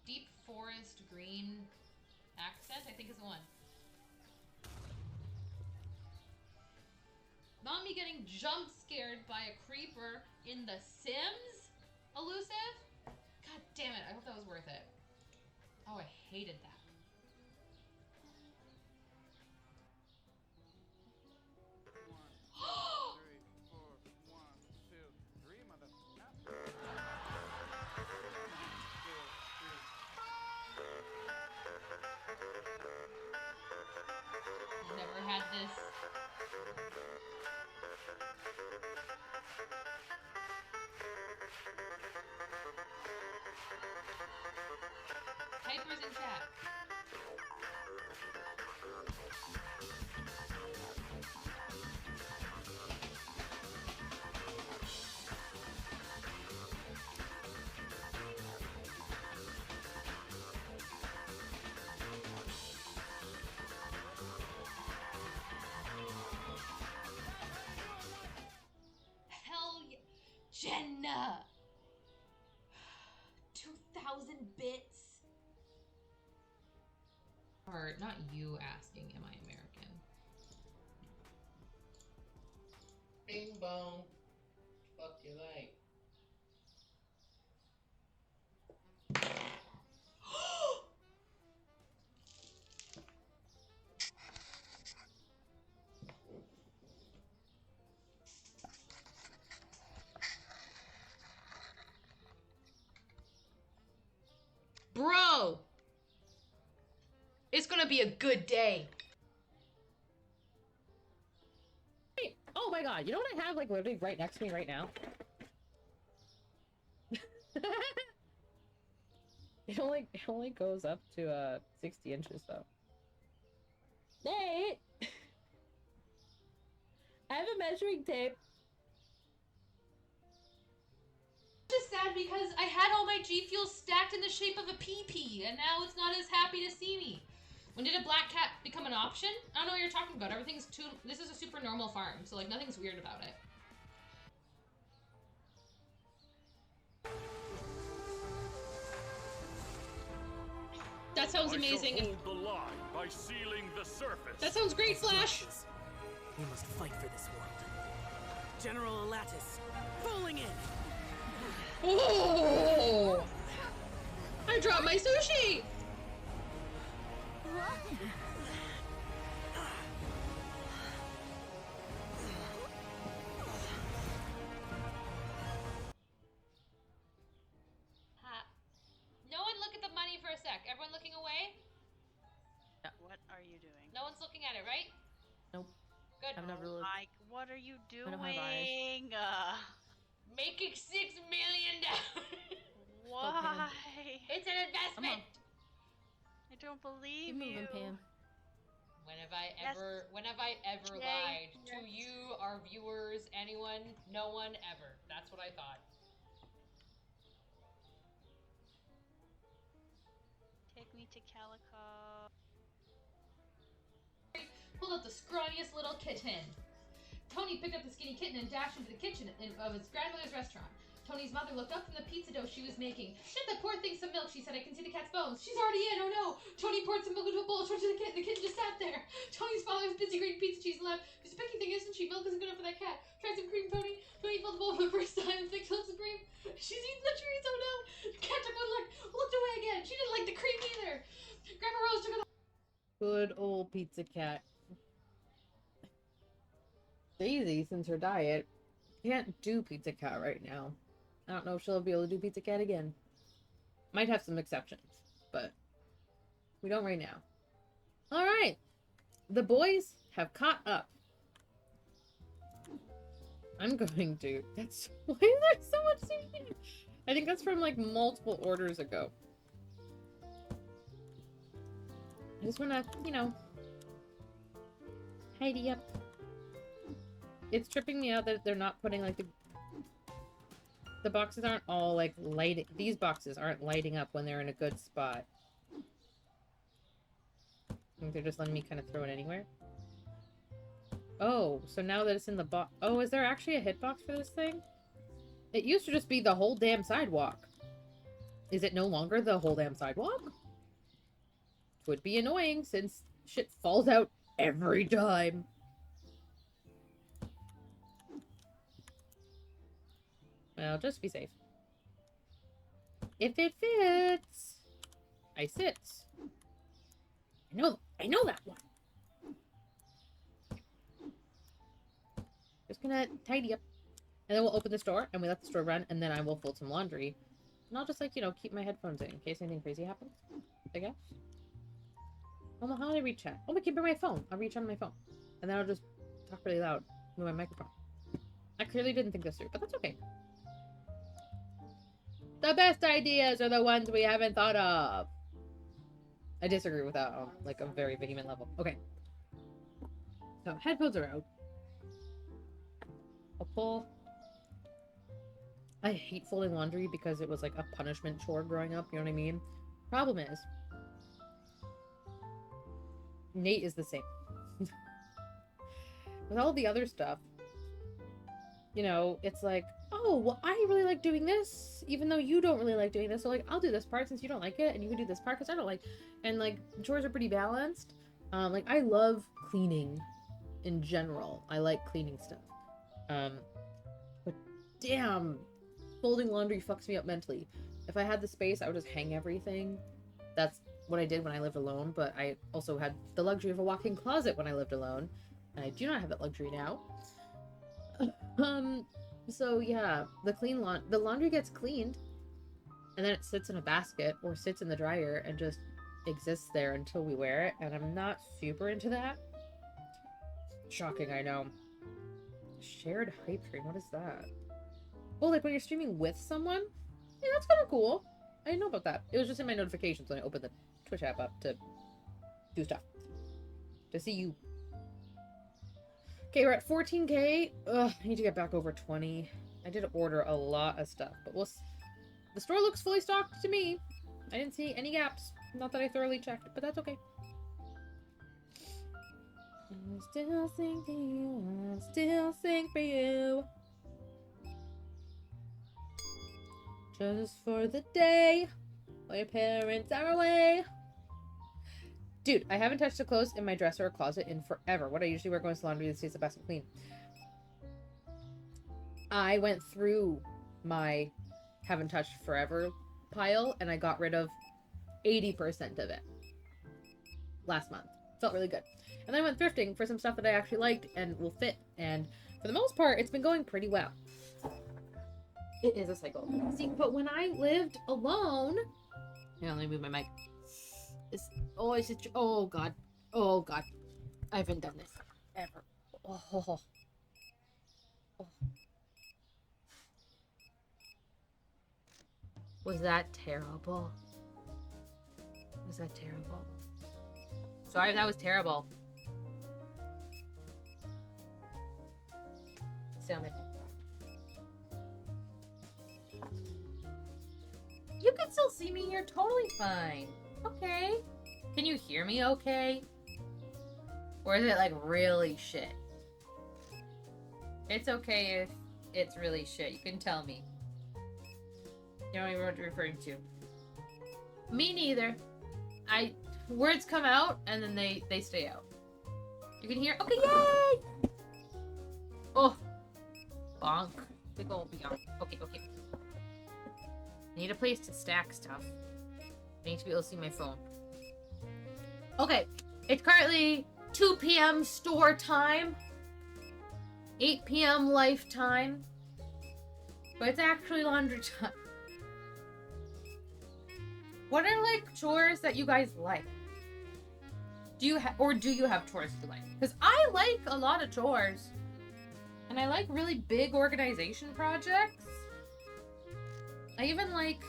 Deep forest green accent, I think is the one. Not me getting jump scared by a creeper in The Sims? Elusive? God damn it, I hope that was worth it. Oh, I hated that. Never had this. Hyper's in chat. Hell yeah. Jenna! 2,000 bits? Or not you asking, am I American? Bing bong. Fuck you like. Bro! It's gonna be a good day. Hey, oh my god, you know what I have like literally right next to me right now? It only goes up to 60 inches though. Nate! I have a measuring tape. Just sad because I had all my G Fuel stacked in the shape of a PP, and now it's not as happy to see me. When did a black cat become an option? I don't know what you're talking about. Everything's too. This is a super normal farm, so like nothing's weird about it. That sounds amazing. I shall hold the line by sealing the surface. That sounds great, Flash. We must fight for this world. General Alatus, falling in. Oh! I dropped my sushi. No one look at the money for a sec. Everyone looking away? What are you doing? No one's looking at it, right? Nope. Good. I've never looked. Mike, what are you doing? Making $6 million. Why? It's an investment. I don't believe you. Pam. When have I ever lied to you, our viewers, anyone? No one ever. That's what I thought. Take me to Calico. Pulled out the scrawniest little kitten. Tony picked up the skinny kitten and dashed into the kitchen of his grandmother's restaurant. Tony's mother looked up from the pizza dough she was making. Get the poor thing some milk, she said. I can see the cat's bones. She's already in, oh no! Tony poured some milk into a bowl, showed to the kitten. The kitten just sat there. Tony's father was busy grating pizza cheese and left. This picky thing, isn't she? Milk isn't good enough for that cat. Try some cream, Tony. Tony filled the bowl for the first time. Thick loaves of cream. She's eating the treats, oh no! The cat took one look, looked away again. She didn't like the cream either. Grandma Rose took a good old pizza cat. Daisy, since her diet, can't do pizza cat right now. I don't know if she'll be able to do pizza cat again. Might have some exceptions, but we don't right now. All right, the boys have caught up. I'm going to. That's why is there so much sushi? I think that's from like multiple orders ago. I just want to, you know, tidy up. It's tripping me out that they're not putting like the boxes aren't all like lighting. These boxes aren't lighting up when they're in a good spot. I think they're just letting me kind of throw it anywhere. Oh, so now that it's in the box. Oh, is there actually a hitbox for this thing? It used to just be the whole damn sidewalk. Is it no longer the whole damn sidewalk? Would be annoying since shit falls out every time. Well, just be safe. If it fits, I sit. I know that one. Just gonna tidy up. And then we'll open the store and we let the store run and then I will fold some laundry. And I'll just like, you know, keep my headphones in case anything crazy happens, I guess. Oh, well, how do I reach chat? Oh, I can bring my phone. I'll reach on my phone. And then I'll just talk really loud with my microphone. I clearly didn't think this through, but that's okay. The best ideas are the ones we haven't thought of. I disagree with that on like a very vehement level. Okay. So headphones are out. I'll pull. I hate folding laundry because it was like a punishment chore growing up, you know what I mean? Problem is, Nate is the same. With all the other stuff, you know, it's like, oh, well, I really like doing this, even though you don't really like doing this. So, like, I'll do this part since you don't like it, and you can do this part because I don't like. And, like, chores are pretty balanced. Like, I love cleaning in general. I like cleaning stuff. But damn, folding laundry fucks me up mentally. If I had the space, I would just hang everything. That's what I did when I lived alone, but I also had the luxury of a walk-in closet when I lived alone, and I do not have that luxury now. So yeah, the laundry gets cleaned, and then it sits in a basket or sits in the dryer and just exists there until we wear it, and I'm not super into that. Shocking, I know. Shared hype stream, what is that? Oh, like when you're streaming with someone? Yeah, that's kind of cool. I didn't know about that. It was just in my notifications when I opened the Twitch app up to do stuff. To see you. Okay, we're at 14k. Ugh, I need to get back over 20. I did order a lot of stuff, but the store looks fully stocked to me. I didn't see any gaps. Not that I thoroughly checked, but that's okay. I still sing for you. I still sing for you. Just for the day while your parents are away. Dude, I haven't touched the clothes in my dresser or closet in forever. What I usually wear going to laundry stays the best and clean. I went through my haven't touched forever pile and I got rid of 80% of it last month. Felt really good. And then I went thrifting for some stuff that I actually liked and will fit. And for the most part, it's been going pretty well. It is a cycle. See, but when I lived alone... Here, let me move my mic. Oh, God. Oh, God. I haven't done this ever. Oh. Was that terrible? Was that terrible? Sorry if that was terrible. Sit on my phone. You can still see me here totally fine. Okay. Can you hear me okay? Or is it like really shit? It's okay if it's really shit. You can tell me. You don't even know what you're referring to. Me neither. Words come out and then they stay out. You can hear. Okay, yay! Oh. Bonk. Big ol' bonk. Okay. I need a place to stack stuff. I need to be able to see my phone. Okay, it's currently 2 p.m. store time. 8 p.m. life time. But it's actually laundry time. What are, like, chores that you guys like? Do you have chores you like? Because I like a lot of chores. And I like really big organization projects. I even like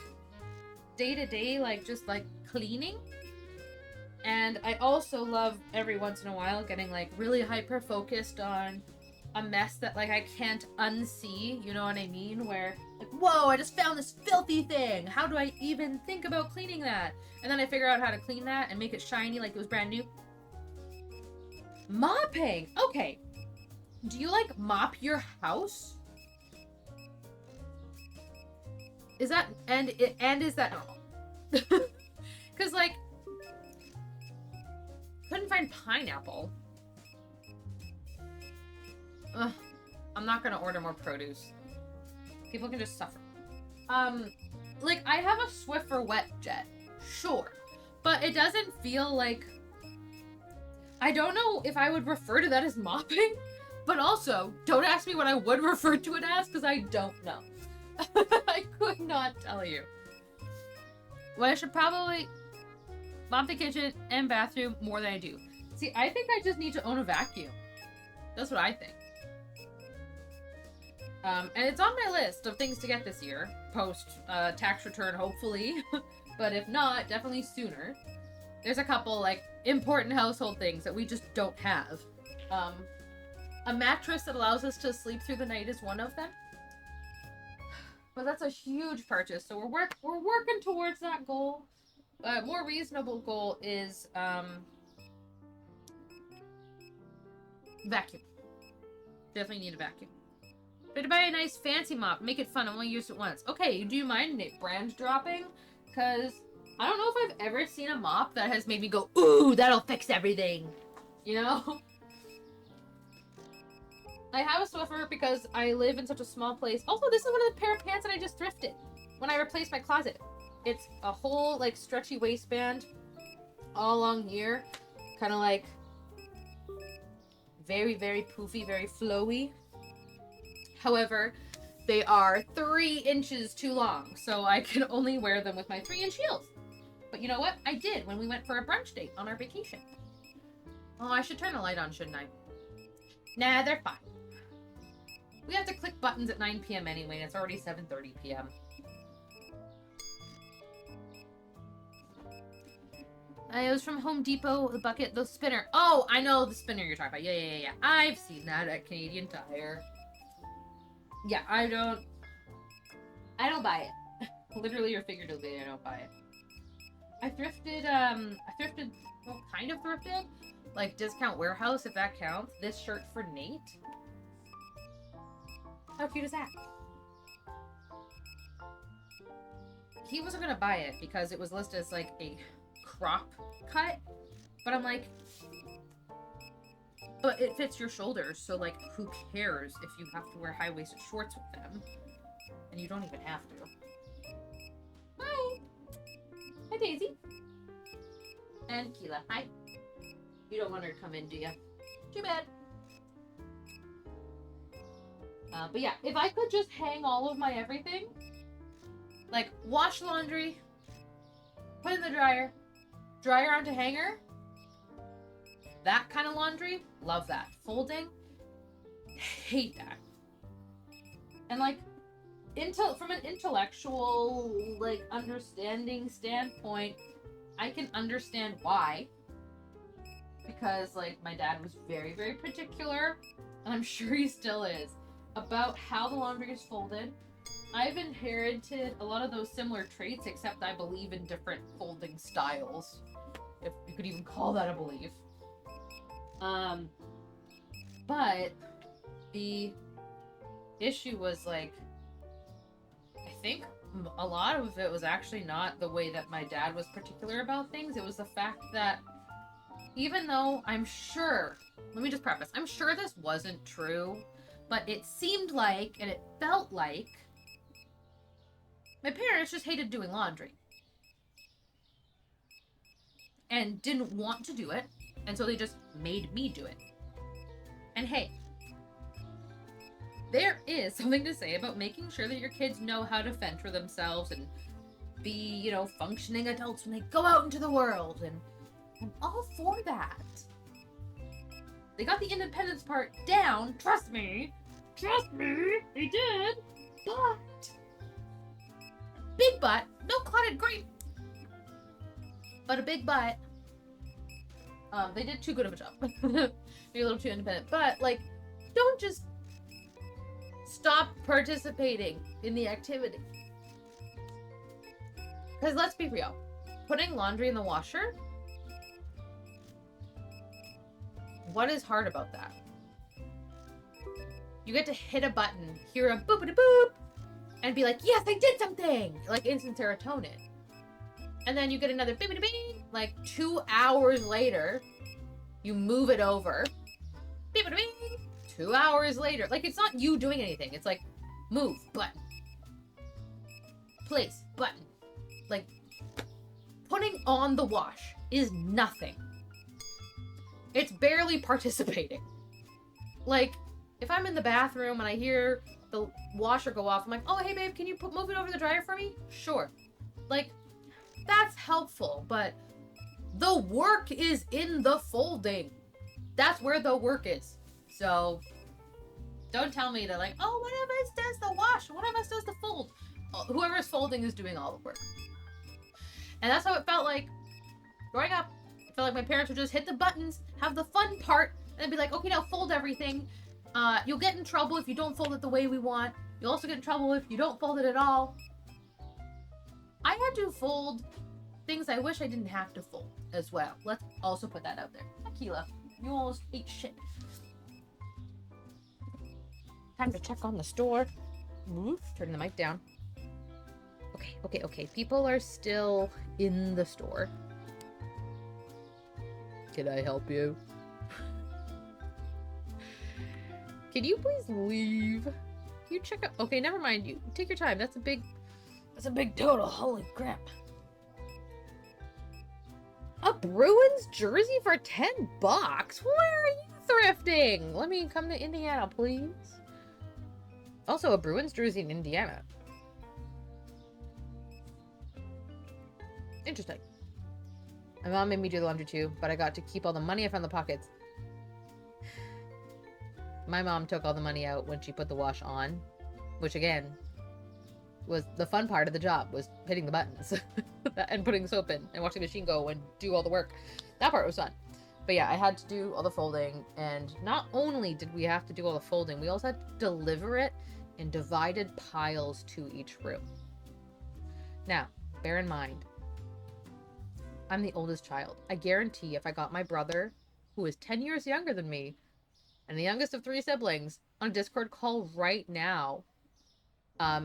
day-to-day, like, just, like, cleaning. And I also love every once in a while getting like really hyper focused on a mess that like I can't unsee, you know what I mean? Where like, whoa, I just found this filthy thing. How do I even think about cleaning that? And then I figure out how to clean that and make it shiny like it was brand new. Mopping. Okay. Do you like mop your house? Is that is that because like couldn't find pineapple. Ugh, I'm not gonna order more produce. People can just suffer. Like I have a Swiffer wet jet, sure, but it doesn't feel like. I don't know if I would refer to that as mopping, but also don't ask me what I would refer to it as because I don't know. I could not tell you. Well, I should probably mop the kitchen and bathroom more than I do. See, I think I just need to own a vacuum. That's what I think. And it's on my list of things to get this year, post tax return, hopefully. But if not, definitely sooner. There's a couple, like, important household things that we just don't have. A mattress that allows us to sleep through the night is one of them. But that's a huge purchase, so we're working towards that goal. A more reasonable goal is vacuum. Definitely need a vacuum. But to buy a nice fancy mop, make it fun. I only use it once. Okay, do you mind brand dropping? Because I don't know if I've ever seen a mop that has made me go, ooh, that'll fix everything. You know? I have a Swiffer because I live in such a small place. Also, this is one of the pair of pants that I just thrifted when I replaced my closet. It's a whole, like, stretchy waistband all along here. Kind of like very, very poofy, very flowy. However, they are 3 inches too long, so I can only wear them with my 3-inch heels. But you know what? I did when we went for a brunch date on our vacation. Oh, I should turn the light on, shouldn't I? Nah, they're fine. We have to click buttons at 9 p.m. anyway, and it's already 7:30 p.m. It was from Home Depot, the bucket, the spinner. Oh, I know the spinner you're talking about. Yeah. I've seen that at Canadian Tire. Yeah, I don't buy it. Literally or figuratively, I don't buy it. I thrifted, well, kind of thrifted. Like, Discount Warehouse, if that counts. This shirt for Nate. How cute is that? He wasn't gonna buy it because it was listed as, like, a crop cut. But I'm like, but it fits your shoulders, so, like, who cares if you have to wear high-waisted shorts with them? And you don't even have to. Hi! Hi, Daisy. And Keela. Hi. You don't want her to come in, do you? Too bad. But yeah, if I could just hang all of my everything, like, wash laundry, put in the dryer, dryer onto hanger, that kind of laundry, love that. Folding, hate that. And like, from an intellectual, like, understanding standpoint, I can understand why. Because, like, my dad was very, very particular, and I'm sure he still is, about how the laundry is folded. I've inherited a lot of those similar traits, except I believe in different folding styles. If you could even call that a belief. But the issue was, like, I think a lot of it was actually not the way that my dad was particular about things. It was the fact that even though I'm sure, let me just preface, I'm sure this wasn't true, but it seemed like, and it felt like, my parents just hated doing laundry. And didn't want to do it, and so they just made me do it. And hey, there is something to say about making sure that your kids know how to fend for themselves and be, you know, functioning adults when they go out into the world, and I'm all for that. They got the independence part down, trust me, they did, but, big butt, no clotted grape, but a big butt, They did too good of a job. Maybe a little too independent. But, like, don't just stop participating in the activity. Because let's be real. Putting laundry in the washer? What is hard about that? You get to hit a button, hear a boop-a-da-boop, and be like, yes, I did something! Like instant serotonin. And then you get another beep-a-da-bing, like 2 hours later, you move it over. Beep-a-da-bing! 2 hours later. Like, it's not you doing anything. It's like, move, button. Place, button. Like, putting on the wash is nothing. It's barely participating. Like, if I'm in the bathroom and I hear the washer go off, I'm like, oh, hey, babe, can you move it over the dryer for me? Sure. Like, that's helpful, but the work is in the folding. That's where the work is. So, don't tell me that, like, oh, one of us does the wash, one of us does the fold. Whoever's folding is doing all the work. And that's how it felt like growing up. I felt like my parents would just hit the buttons, have the fun part, and then be like, okay, now fold everything. You'll get in trouble if you don't fold it the way we want. You'll also get in trouble if you don't fold it at all. I had to fold things I wish I didn't have to fold as well. Let's also put that out there. Akila, you almost ate shit. Time to check on the store. Turn the mic down. Okay. People are still in the store. Can I help you? Can you please leave? Can you check out? Okay, never mind. You take your time. That's a big total. Holy crap. A Bruins jersey for $10? Where are you thrifting? Let me come to Indiana, please. Also, a Bruins jersey in Indiana. Interesting. My mom made me do the laundry too, but I got to keep all the money I found in the pockets. My mom took all the money out when she put the wash on, which again was the fun part of the job, was hitting the buttons and putting soap in and watching the machine go and do all the work. That part was fun. But yeah, I had to do all the folding, and not only did we have to do all the folding, we also had to deliver it in divided piles to each room. Now, bear in mind, I'm the oldest child. I guarantee if I got my brother, who is 10 years younger than me, and the youngest of 3 siblings, on a Discord call right now,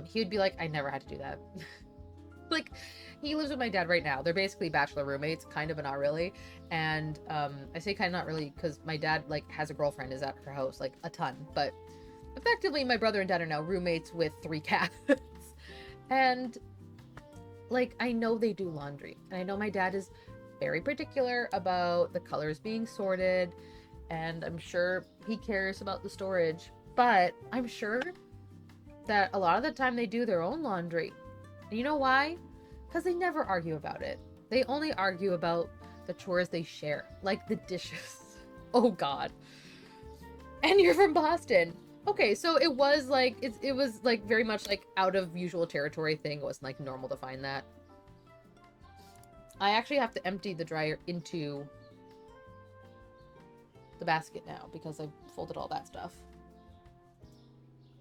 he would be like, I never had to do that. Like, he lives with my dad right now. They're basically bachelor roommates, kind of, but not really. And I say kind of not really because my dad, like, has a girlfriend, is at her house, like, a ton. But effectively, my brother and dad are now roommates with 3 cats. And, like, I know they do laundry. And I know my dad is very particular about the colors being sorted. And I'm sure he cares about the storage. But I'm sure that a lot of the time they do their own laundry. And you know why? Because they never argue about it. They only argue about the chores they share, like the dishes. Oh God. And you're from Boston. Okay, so it was like, it was like very much like out of usual territory thing. It wasn't like normal to find that. I actually have to empty the dryer into the basket now because I folded all that stuff.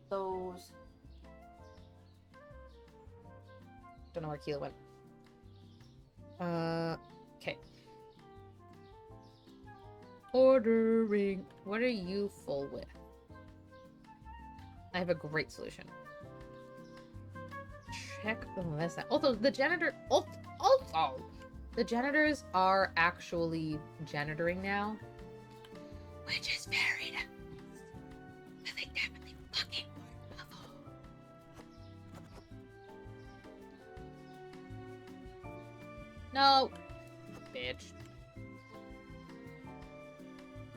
Those. Don't know where Keela went. Okay. Ordering. What are you full with? I have a great solution. Check this out. Also, the janitor. Also, the janitors are actually janitoring now, which is very nice. I think they're really fucking wonderful. No, bitch.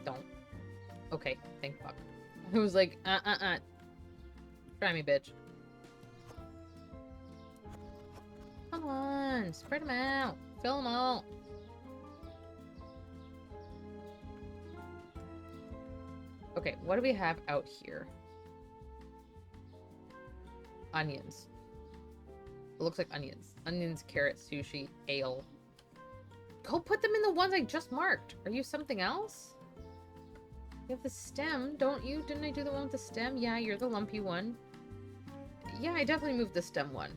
Don't. Okay, thank fuck. It was like, Try me, bitch. Come on, spread them out. Fill them all. Okay, what do we have out here? Onions. It looks like onions. Onions, carrots, sushi, ale. Go put them in the ones I just marked. Are you something else? You have the stem, don't you? Didn't I do the one with the stem? Yeah, you're the lumpy one. Yeah, I definitely moved the stem one.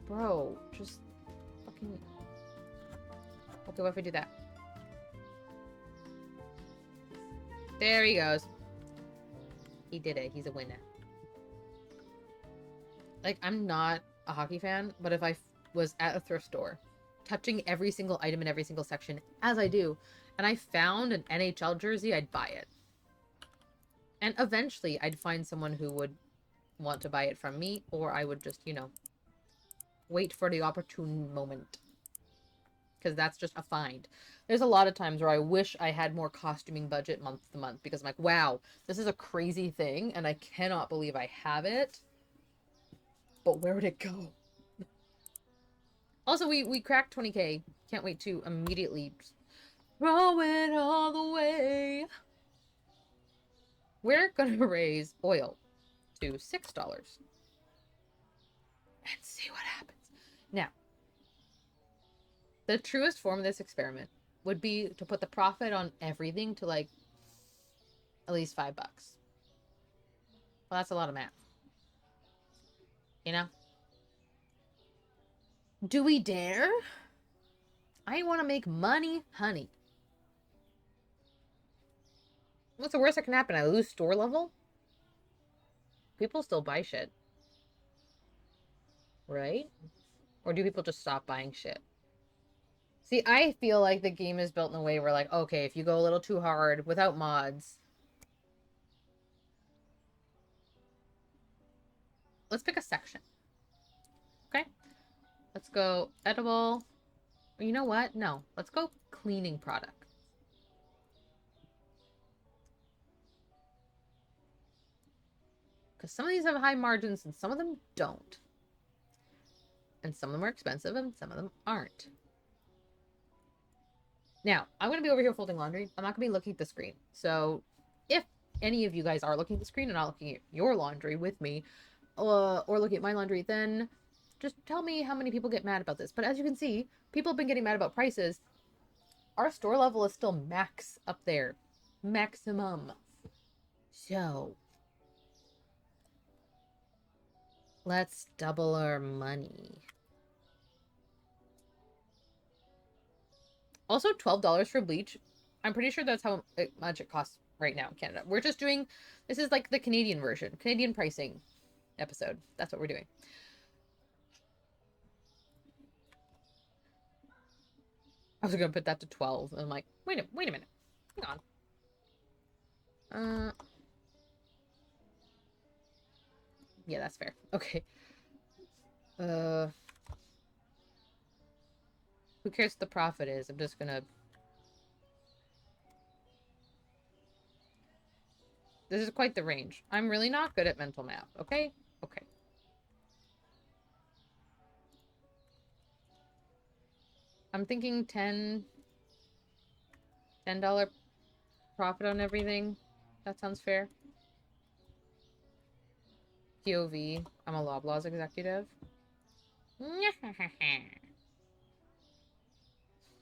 Bro, just fucking... Okay, what if I do that? There he goes. He did it. He's a winner. Like, I'm not a hockey fan, but if I was at a thrift store, touching every single item in every single section, as I do, and I found an NHL jersey, I'd buy it. And eventually, I'd find someone who would want to buy it from me, or I would just, you know, wait for the opportune moment. Because that's just a find. There's a lot of times where I wish I had more costuming budget month to month, because I'm like, wow, this is a crazy thing, and I cannot believe I have it. But where would it go? Also, we cracked 20k. Can't wait to immediately throw it all the way. We're gonna raise oil to $6 and see what happens. Now, the truest form of this experiment would be to put the profit on everything to like at least $5. Well, that's a lot of math. You know? Do we dare? I want to make money, honey. What's the worst that can happen? I lose store level? People still buy shit. Right? Or do people just stop buying shit? See, I feel like the game is built in a way where, like, okay, if you go a little too hard without mods... Let's pick a section. Okay? Let's go edible. You know what? No. Let's go cleaning product. Because some of these have high margins and some of them don't. And some of them are expensive and some of them aren't. Now, I'm going to be over here folding laundry. I'm not going to be looking at the screen. So, if any of you guys are looking at the screen and not looking at your laundry with me, or looking at my laundry, then just tell me how many people get mad about this. But as you can see, people have been getting mad about prices. Our store level is still max up there. Maximum. So, let's double our money. Also, $12 for bleach. I'm pretty sure that's how much it costs right now in Canada. We're just doing... This is like the Canadian version. Canadian pricing episode. That's what we're doing. I was going to put that to 12. And I'm like, wait a minute. Hang on. Yeah, that's fair. Okay. Who cares what the profit is? I'm just gonna... This is quite the range. I'm really not good at mental math, okay? Okay. I'm thinking $10 profit on everything. That sounds fair. POV. I'm a Loblaws executive.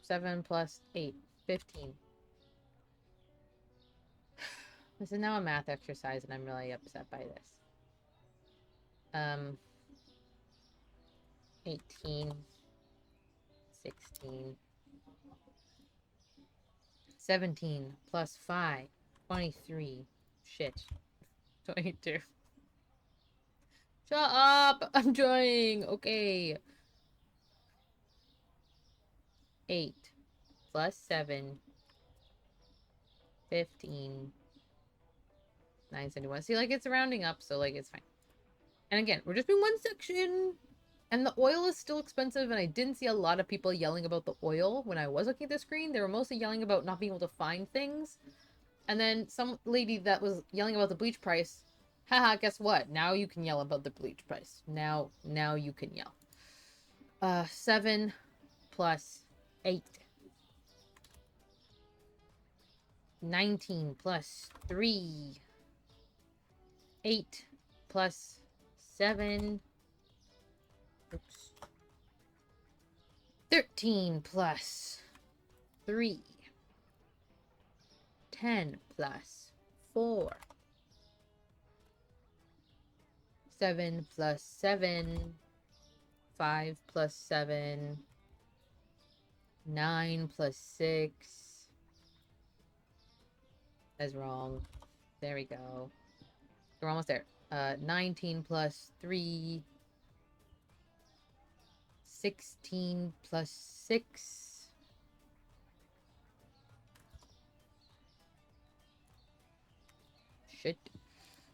7 plus 8. 15. This is now a math exercise and I'm really upset by this. 18. 16. 17 plus 5. 23. Shit. 22. Shut up! I'm trying! Okay. 8 plus 7. 15. 971. See, like, it's rounding up, so, like, it's fine. And again, we're just doing one section. And the oil is still expensive, and I didn't see a lot of people yelling about the oil when I was looking at the screen. They were mostly yelling about not being able to find things. And then some lady that was yelling about the bleach price, haha, guess what? Now you can yell about the bleach price. Now you can yell. 7 plus 8. 19 plus 3. 8 plus 7. Oops. 13 plus 3. 10 plus 4. 7 plus 7. 5 plus 7. 9 plus 6. That's wrong. There we go. We're almost there. 19 plus 3. 16 plus 6. Shit.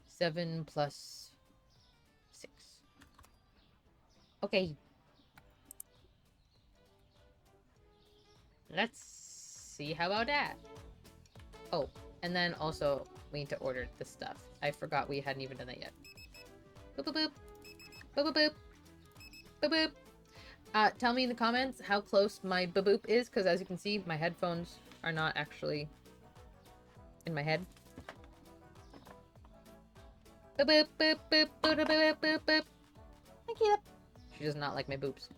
7 plus 6. Okay. Let's see how about that. Oh, and then also we need to order the stuff. I forgot we hadn't even done that yet. Boop boop boop. Boop boop boop. Boop boop. Tell me in the comments how close my boop boop is, because as you can see, my headphones are not actually in my head. Boop boop boop boop boop boop boop boop boop. Thank you. She does not like my boobs.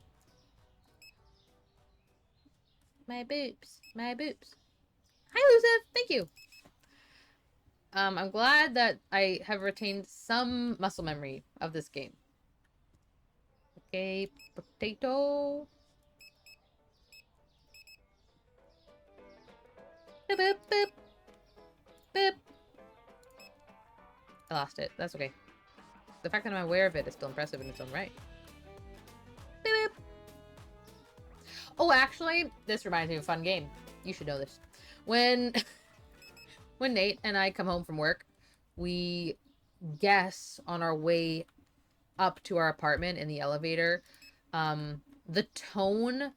My boobs. My boobs. Hi, Luciv. Thank you. I'm glad that I have retained some muscle memory of this game. Okay, potato. Boop, boop, boop. Boop. I lost it. That's okay. The fact that I'm aware of it is still impressive in its own right. Boop, boop. Oh, actually, this reminds me of a fun game. You should know this. When Nate and I come home from work, we guess on our way up to our apartment in the elevator, the tone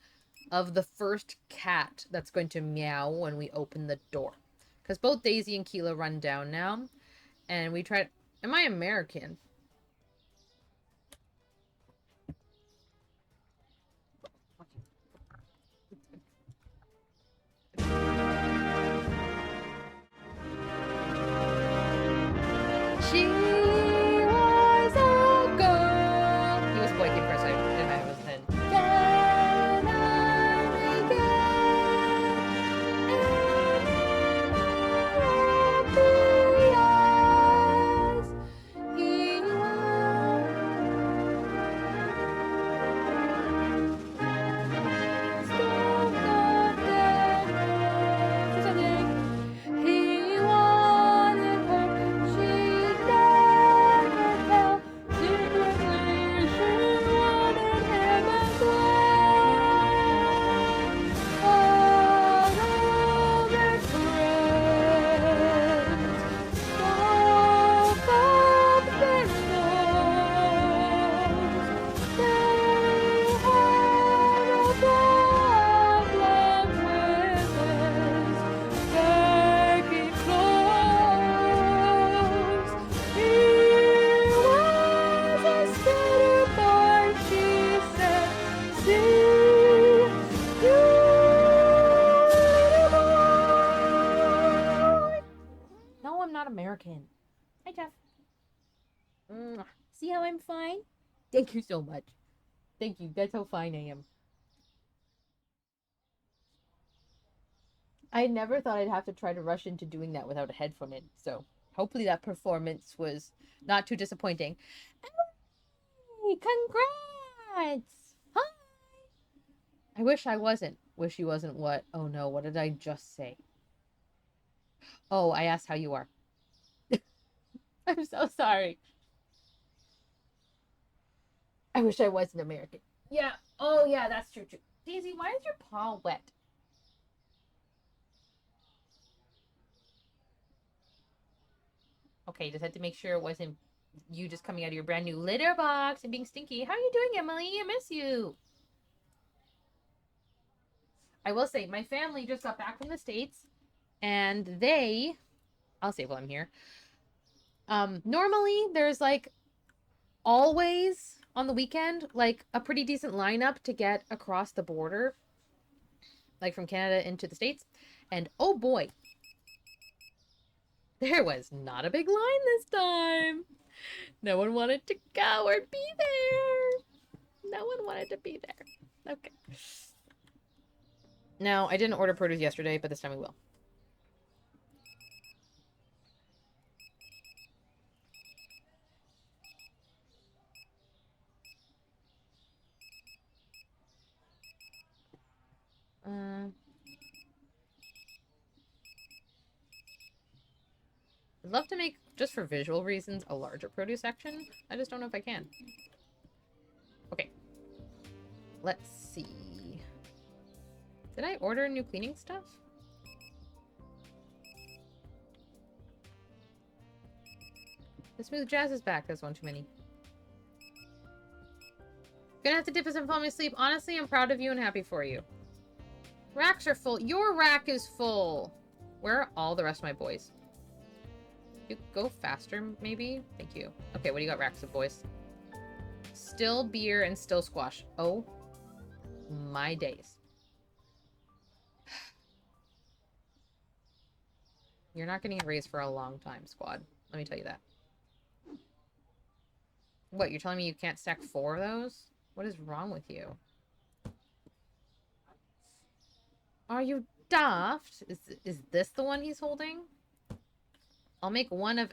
of the first cat that's going to meow when we open the door. Because both Daisy and Keela run down now, and we try. Am I American? She was a girl. He was boy kid first. I didn't matter. It was then. Can I He He wanted her, she'd never tell. Secretly, she wanted him as well. All of their friends spoke of their souls. They had a problem with his baggy clothes. He was a skater boy, she said. See, you little boy. No, I'm not American. Hi, Jeff. Mwah. See how I'm fine? Thank you so much. Thank you. That's how fine I am. I never thought I'd have to try to rush into doing that without a headphone in, so hopefully that performance was not too disappointing. Hey, congrats! Hi! I wish I wasn't. Wish he wasn't what? Oh no, what did I just say? Oh, I asked how you are. I'm so sorry. I wish I wasn't American. Yeah. Oh, yeah, that's true, too. Daisy, why is your paw wet? Okay, just had to make sure it wasn't you just coming out of your brand new litter box and being stinky. How are you doing, Emily? I miss you. I will say, my family just got back from the States, and they... I'll say while I'm here. Normally, there's, like, always on the weekend, like, a pretty decent lineup to get across the border, like, from Canada into the States. And, oh boy, there was not a big line this time. No one wanted to go or be there. No one wanted to be there. Okay. No, I didn't order produce yesterday, but this time we will. I'd love to make, just for visual reasons, a larger produce section. I just don't know if I can. Okay. Let's see. Did I order new cleaning stuff? The smooth jazz is back. There's one too many. Gonna have to dip us and fall me asleep. Honestly, I'm proud of you and happy for you. Racks are full. Your rack is full. Where are all the rest of my boys? You go faster, maybe? Thank you. Okay, what do you got, racks of boys? Still beer and still squash. Oh my days. You're not getting a raise for a long time, squad. Let me tell you that. What, you're telling me you can't stack 4 of those? What is wrong with you? Are you daft? Is this the one he's holding? I'll make one of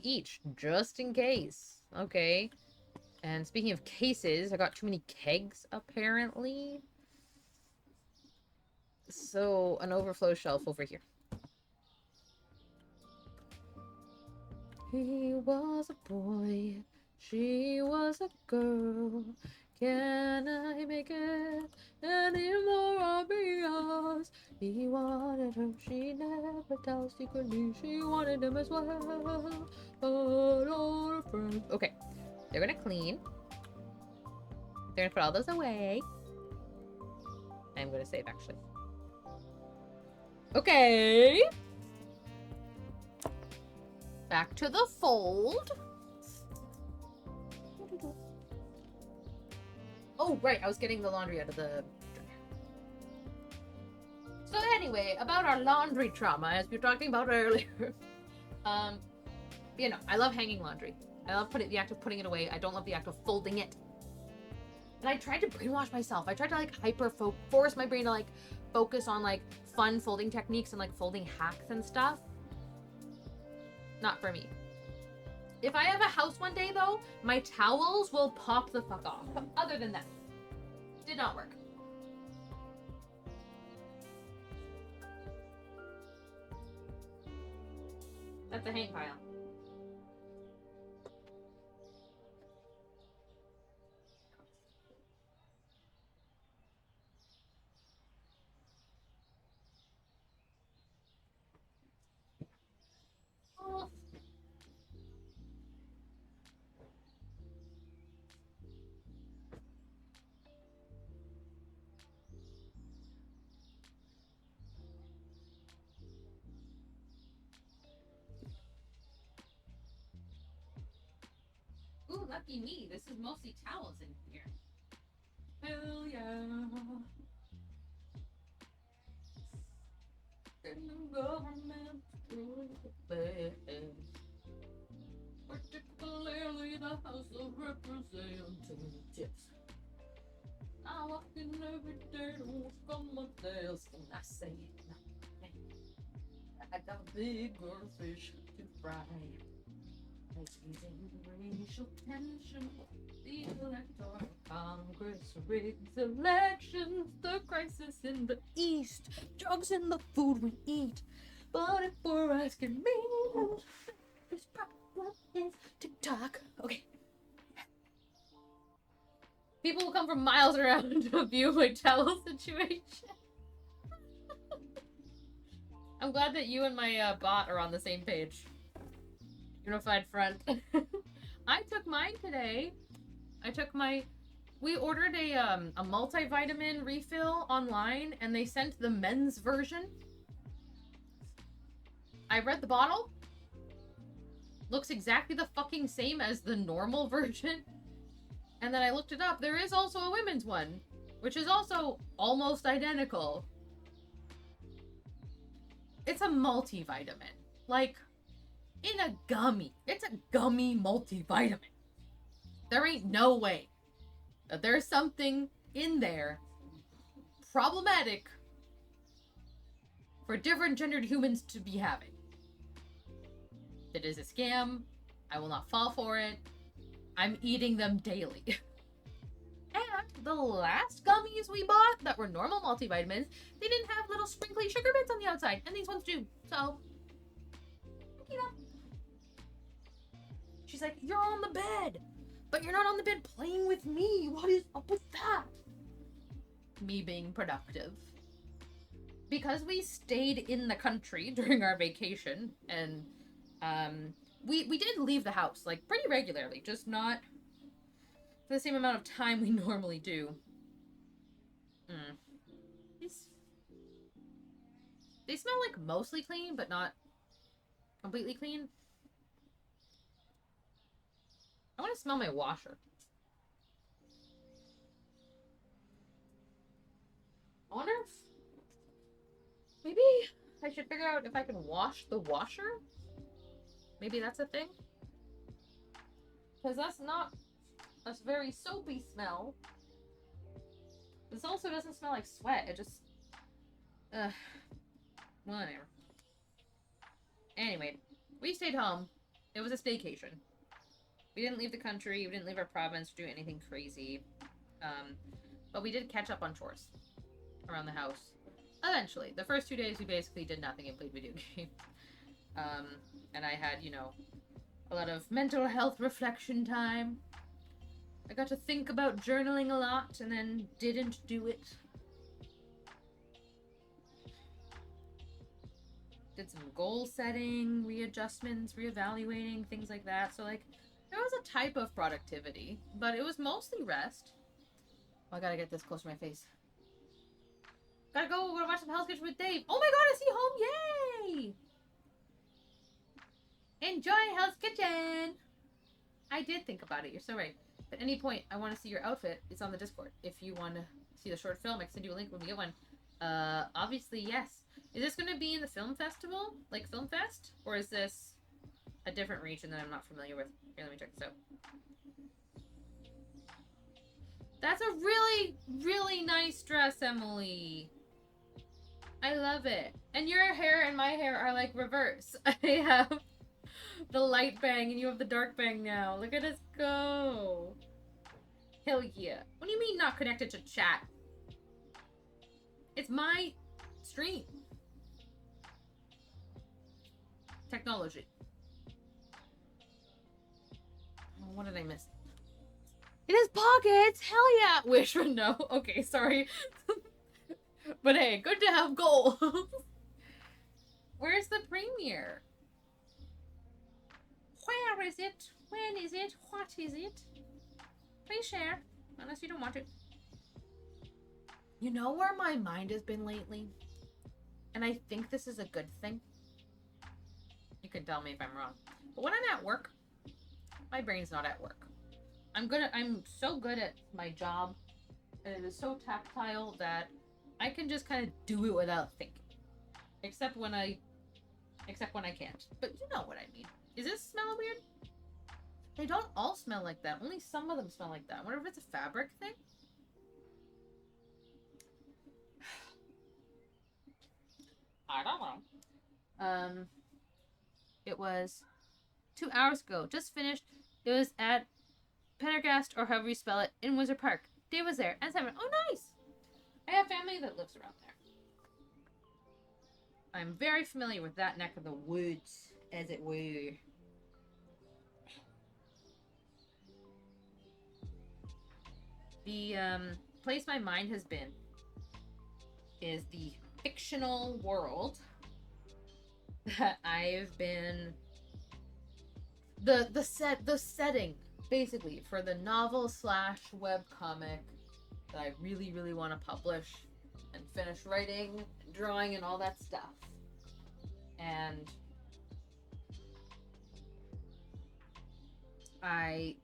each, just in case. Okay. And speaking of cases, I got too many kegs, apparently. So, an overflow shelf over here. He was a boy, she was a girl. Can I make it any more obvious? He wanted her, she never tells secretly. She wanted him as well. But all her friends. Okay, they're gonna clean. They're gonna put all those away. I'm gonna save, actually. Okay. Back to the fold. Oh, right, I was getting the laundry out of the dryer. So anyway, about our laundry trauma, as we were talking about earlier. You know, I love hanging laundry. I love the act of putting it away. I don't love the act of folding it. And I tried to brainwash myself. I tried to, like, force my brain to, like, focus on, like, fun folding techniques and, like, folding hacks and stuff. Not for me. If I have a house one day, though, my towels will pop the fuck off. But other than that, did not work. That's a hang pile. Oh. Ooh, lucky me. This is mostly towels in here. Hell yeah. And the government particularly the House of Representatives. I walk in every day to work on my desk and I say, I got a big girl fish to fry. Racial tension, the electoral Congress rigs elections, the crisis in the East, drugs in the food we eat. But if we're asking me, this problem is TikTok. Okay. People will come from miles around to view my towel situation. I'm glad that you and my bot are on the same page. Unified front. I took mine today. We ordered a multivitamin refill online and they sent the men's version. I read the bottle. Looks exactly the fucking same as the normal version. And then I looked it up. There is also a women's one, which is also almost identical. It's a multivitamin. Like, in a gummy. It's a gummy multivitamin. There ain't no way that there's something in there problematic for different gendered humans to be having. It is a scam. I will not fall for it. I'm eating them daily. And the last gummies we bought that were normal multivitamins, they didn't have little sprinkly sugar bits on the outside, and these ones do. So, you know. She's like, you're on the bed, but you're not on the bed playing with me. What is up with that? Me being productive. Because we stayed in the country during our vacation, and we did leave the house, like, pretty regularly, just not for the same amount of time we normally do. They smell, like, mostly clean, but not completely clean. I want to smell my washer. I wonder if maybe I should figure out if I can wash the washer. Maybe that's a thing. Because that's not a very soapy smell. This also doesn't smell like sweat. It just... whatever. Anyway, we stayed home. It was a staycation. We didn't leave the country. We didn't leave our province or do anything crazy. But we did catch up on chores around the house. Eventually. The first 2 days we basically did nothing and played video games. And I had, you know, a lot of mental health reflection time. I got to think about journaling a lot and then didn't do it. Did some goal setting, readjustments, reevaluating, things like that. So, like, there was a type of productivity, but it was mostly rest. Oh, I gotta get this close to my face. Gotta go, we're gonna watch some Hell's Kitchen with Dave. Oh my god, is he home? Yay! Enjoy Hell's Kitchen! I did think about it, you're so right. At any point, I want to see your outfit. It's on the Discord. If you want to see the short film, I can send you a link when we get one. Obviously, yes. Is this going to be in the film festival? Like Film Fest? Or is this a different region that I'm not familiar with? Here, let me check this out. That's a really, really nice dress, Emily. I love it. And your hair and my hair are like reverse. I have the light bang and you have the dark bang now. Look at us go. Hell yeah. What do you mean not connected to chat? It's my stream. Technology. Oh, what did I miss? It has pockets! Hell yeah! Wish, no. Okay, sorry. But hey, good to have goals. Where's the premiere? Where is it? When is it? What is it? Please share. Unless you don't want to. You know where my mind has been lately? And I think this is a good thing. You can tell me if I'm wrong. But when I'm at work, my brain's not at work. I'm so good at my job, and it is so tactile that I can just kind of do it without thinking. Except when I can't. But you know what I mean. Is this smell weird? They don't all smell like that. Only some of them smell like that. I wonder if it's a fabric thing? I don't know. It was 2 hours ago. Just finished. It was at Pendergast, or however you spell it, in Windsor Park. Dave was there. And Simon. Oh, nice! I have family that lives around there. I'm very familiar with that neck of the woods, as it were. The place my mind has been is the fictional world that I've been the setting basically for the novel / webcomic that I really, really want to publish and finish writing and drawing and all that stuff. And I'm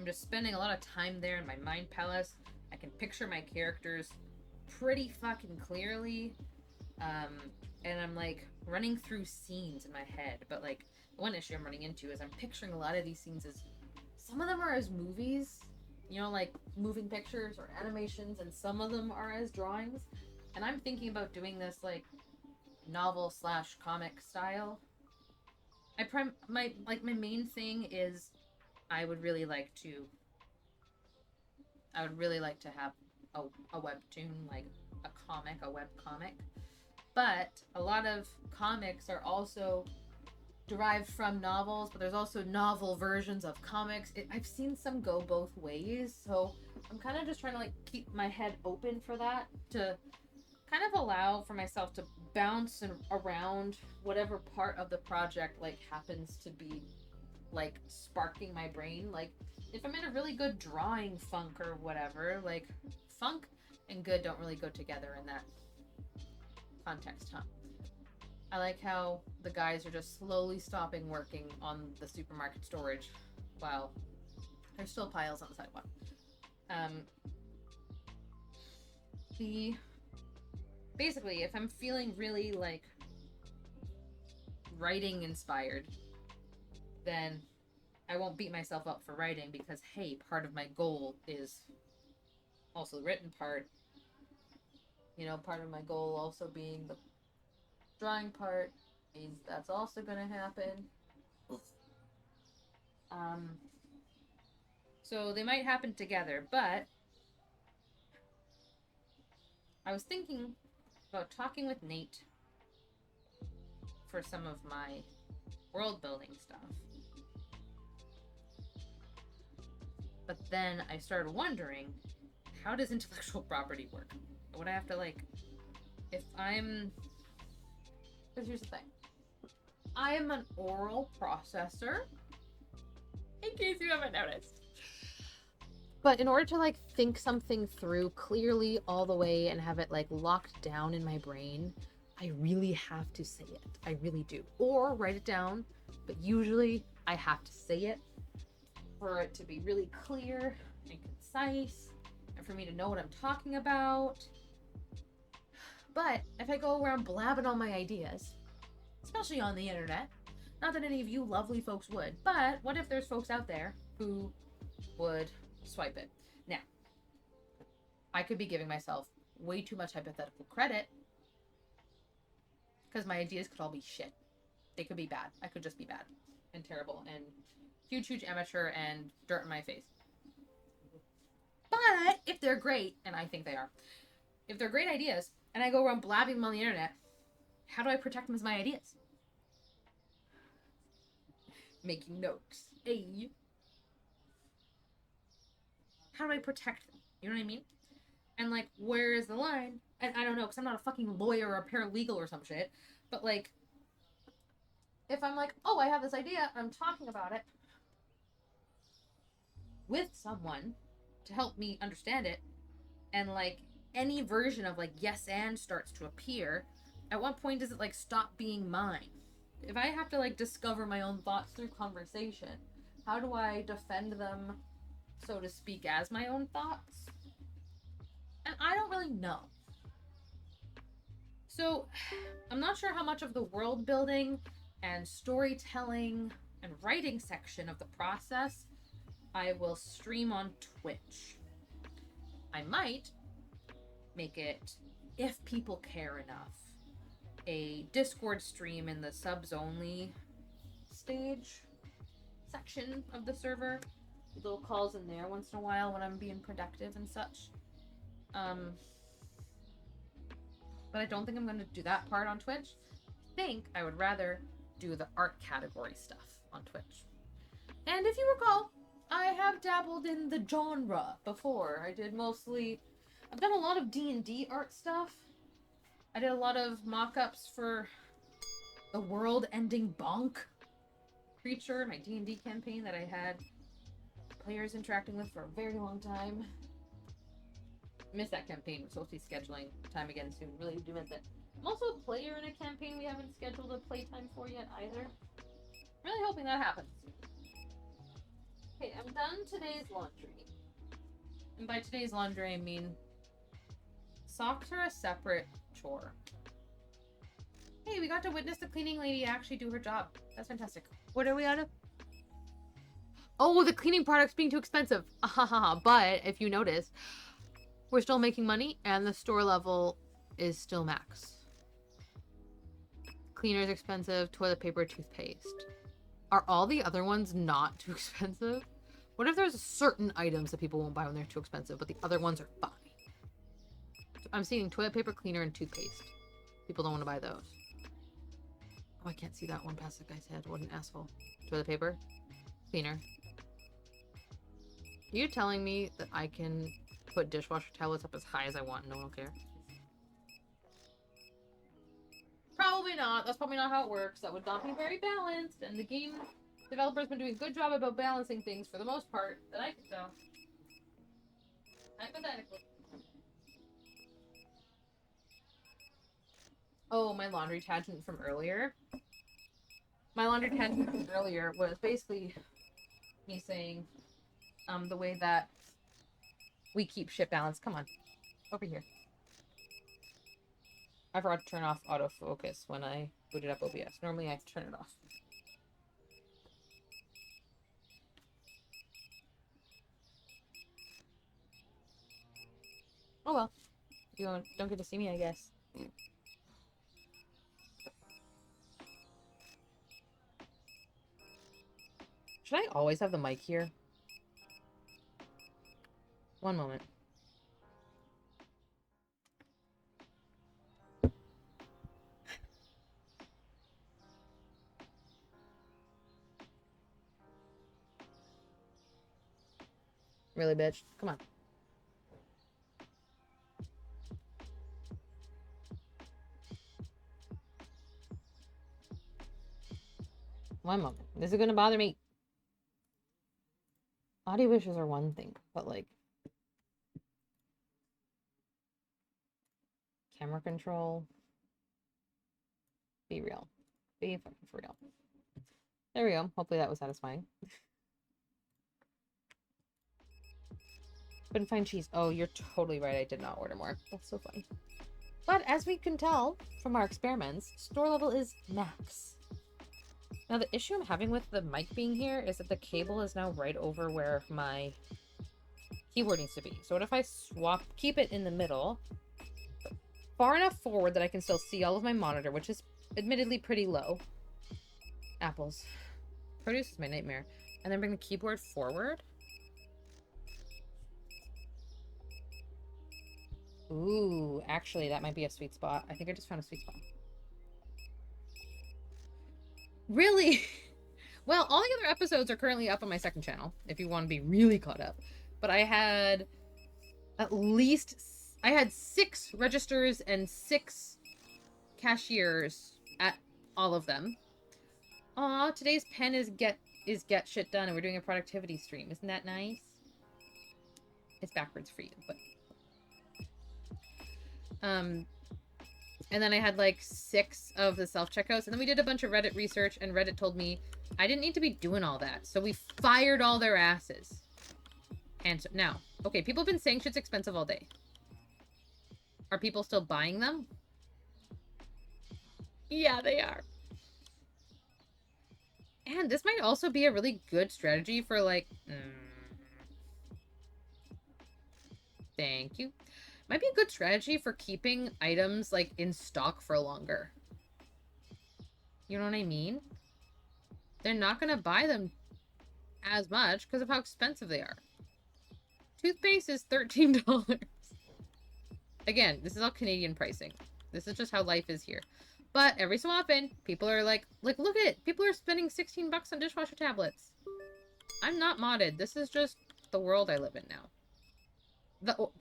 just spending a lot of time there in my mind palace. I can picture my characters pretty fucking clearly. And I'm like running through scenes in my head. But like the one issue I'm running into is I'm picturing a lot of these scenes as, some of them are as movies, you know, like moving pictures or animations, and some of them are as drawings. And I'm thinking about doing this like novel slash comic style. My main thing is I would really like to have a webtoon, like a web comic. But a lot of comics are also derived from novels, but there's also novel versions of comics. I've seen some go both ways, so I'm kind of just trying to like keep my head open for that, to kind of allow for myself to bounce around whatever part of the project like happens to be like sparking my brain. Like if I'm in a really good drawing funk or whatever, like funk and good don't really go together in that context, huh? I like how the guys are just slowly stopping working on the supermarket storage while there's still piles on the sidewalk. Basically, if I'm feeling really like writing inspired, then I won't beat myself up for writing, because hey, part of my goal is also the written part. You know, part of my goal also being the drawing part means that's also gonna happen. So they might happen together, but I was thinking about talking with Nate for some of my world building stuff. But then I started wondering, how does intellectual property work? Would I have to like, if I'm, because here's the thing, I am an oral processor, in case you haven't noticed. But in order to like think something through clearly all the way and have it like locked down in my brain, I really have to say it. I really do. Or write it down, but usually I have to say it for it to be really clear and concise and for me to know what I'm talking about. But if I go around blabbing all my ideas, especially on the internet, not that any of you lovely folks would, but what if there's folks out there who would swipe it? Now, I could be giving myself way too much hypothetical credit, because my ideas could all be shit. They could be bad. I could just be bad and terrible and huge amateur and dirt in my face. But if they're great, and I think they are, if they're great ideas, and I go around blabbing them on the internet, how do I protect them as my ideas? Making notes. Hey. How do I protect them? You know what I mean? And like, where is the line? And I don't know, because I'm not a fucking lawyer or a paralegal or some shit. But like, if I'm like, oh, I have this idea, I'm talking about it with someone to help me understand it, and like any version of like yes and starts to appear, at what point does it like stop being mine? If I have to like discover my own thoughts through conversation, how do I defend them, so to speak, as my own thoughts? And I don't really know. So I'm not sure how much of the world building and storytelling and writing section of the process I will stream on Twitch. I might make it, if people care enough, a Discord stream in the subs only stage section of the server. Little calls in there once in a while when I'm being productive and such. But I don't think I'm going to do that part on Twitch. I think I would rather do the art category stuff on Twitch. And if you recall, I have dabbled in the genre before. I've done a lot of D&D art stuff. I did a lot of mock-ups for the world-ending bonk creature, my D&D campaign that I had players interacting with for a very long time. Missed that campaign. We're supposed to be scheduling time again soon. Really do miss it. I'm also a player in a campaign we haven't scheduled a playtime for yet either. Really hoping that happens. Okay, I'm done today's laundry. And by today's laundry, I mean socks are a separate chore. Hey, we got to witness the cleaning lady actually do her job. That's fantastic. What are we out of? Oh, the cleaning products being too expensive. But if you notice, we're still making money, and the store level is still max. Cleaner is expensive. Toilet paper, toothpaste. Are all the other ones not too expensive? What if there's certain items that people won't buy when they're too expensive, but the other ones are fine? So I'm seeing toilet paper, cleaner, and toothpaste. People don't want to buy those. Oh, I can't see that one past the guy's head. What an asshole. Toilet paper, cleaner. Are you telling me that I can put dishwasher tablets up as high as I want and no one will care? Probably not. That's probably not how it works. That would not be very balanced, and the game developer's been doing a good job about balancing things for the most part that I could tell. Hypothetically. Oh, my laundry tangent from earlier. My laundry tangent from earlier was basically me saying the way that we keep ship balance. Come on. Over here. I forgot to turn off autofocus when I booted up OBS. Normally I turn it off. Oh well. You don't get to see me, I guess. Should I always have the mic here? One moment. Really, bitch? Come on. One moment. This is gonna bother me. Audio issues are one thing, but like camera control. Be real. Be fucking for real. There we go. Hopefully that was satisfying. Couldn't find cheese. Oh, you're totally right. I did not order more. That's so funny. But as we can tell from our experiments, store level is max. Now, the issue I'm having with the mic being here is that the cable is now right over where my keyboard needs to be. So what if I keep it in the middle, far enough forward that I can still see all of my monitor, which is admittedly pretty low. Apples. Produce is my nightmare. And then bring the keyboard forward. Ooh, actually, that might be a sweet spot. I think I just found a sweet spot. Really? Well, all the other episodes are currently up on my second channel, if you want to be really caught up. But I had at least... I had 6 registers and 6 cashiers at all of them. Aw, today's pen is get shit done, and we're doing a productivity stream. Isn't that nice? It's backwards for you, but... And then I had like 6 of the self-checkouts, and then we did a bunch of Reddit research, and Reddit told me I didn't need to be doing all that, so we fired all their asses. And so, now, okay, people have been saying shit's expensive all day. Are people still buying them? Yeah, they are. And this might also be a really good strategy for like... Thank you. Might be a good strategy for keeping items, like, in stock for longer. You know what I mean? They're not going to buy them as much because of how expensive they are. Toothpaste is $13. Again, this is all Canadian pricing. This is just how life is here. But every so often, people are like, look at it. People are spending 16 bucks on dishwasher tablets. I'm not modded. This is just the world I live in now.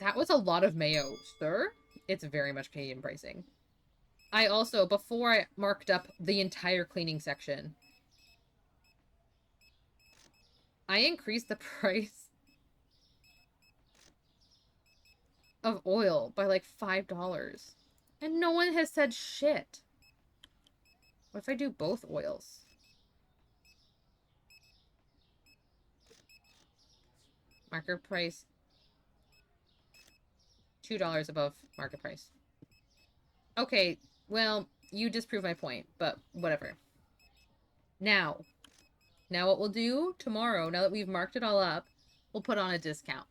That was a lot of mayo, sir. It's very much Canadian pricing. I also, before I marked up the entire cleaning section, I increased the price of oil by like $5. And no one has said shit. What if I do both oils? Market price. $2 above market price. Okay, well, you disprove my point, but whatever. Now what we'll do tomorrow, now that we've marked it all up, we'll put on a discount.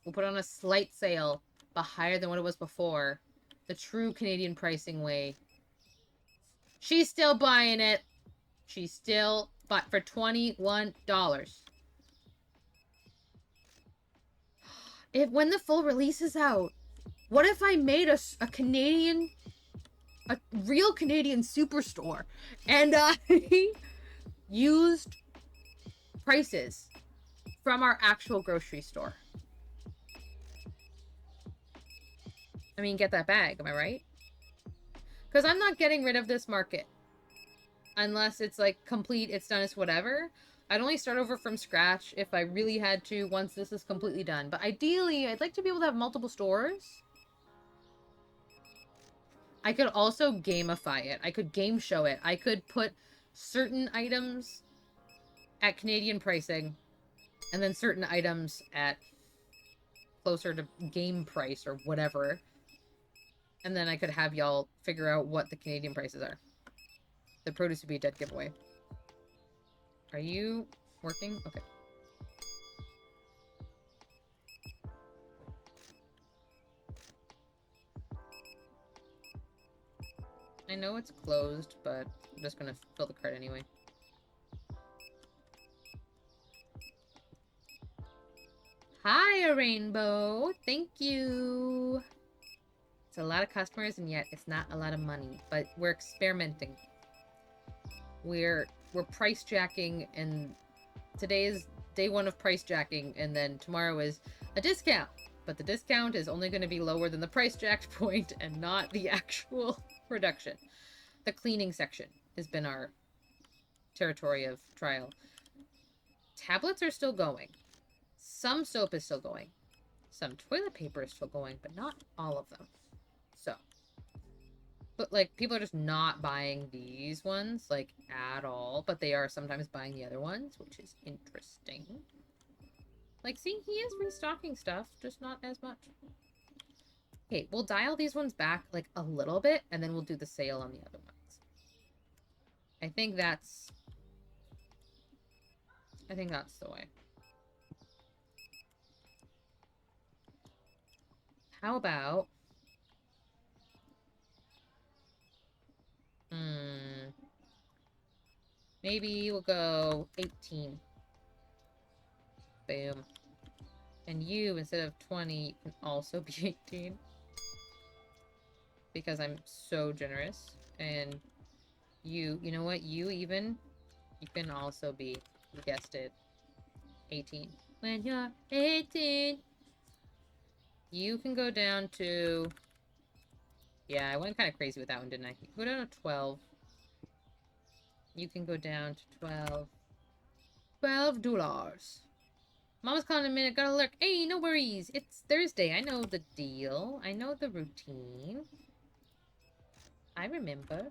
We'll put on a slight sale but higher than what it was before. The true Canadian pricing way. She's still buying it. She's still, but for $21. When the full release is out, what if I made a real Canadian superstore, and I used prices from our actual grocery store? I mean, get that bag, am I right? Because I'm not getting rid of this market. Unless it's like complete, it's done, it's whatever. I'd only start over from scratch if I really had to once this is completely done. But ideally, I'd like to be able to have multiple stores. I could also gamify it. I could game show it. I could put certain items at Canadian pricing and then certain items at closer to game price or whatever. And then I could have y'all figure out what the Canadian prices are. The produce would be a dead giveaway. Are you working? Okay. I know it's closed, but I'm just gonna fill the cart anyway. Hi, a rainbow. Thank you. It's a lot of customers, and yet it's not a lot of money. But we're experimenting. We're price jacking, and today is day one of price jacking, and then tomorrow is a discount. But the discount is only going to be lower than the price jacked point and not the actual reduction. The cleaning section has been our territory of trial. Tablets are still going. Some soap is still going. Some toilet paper is still going, but not all of them. So. But, like, people are just not buying these ones, like, at all. But they are sometimes buying the other ones, which is interesting. Like, see, he is restocking stuff, just not as much. Okay, we'll dial these ones back, like, a little bit, and then we'll do the sale on the other ones. I think that's the way. How about... maybe we'll go 18. Boom. And you, instead of 20, you can also be 18. Because I'm so generous. And you know what? You can also be, you guessed it, 18. When you're 18, you can go down to... Yeah, I went kind of crazy with that one, didn't I? You can go down to 12. You can go down to 12. $12. Mama's calling in a minute. Gotta lurk. Hey, no worries. It's Thursday. I know the deal. I know the routine. I remember.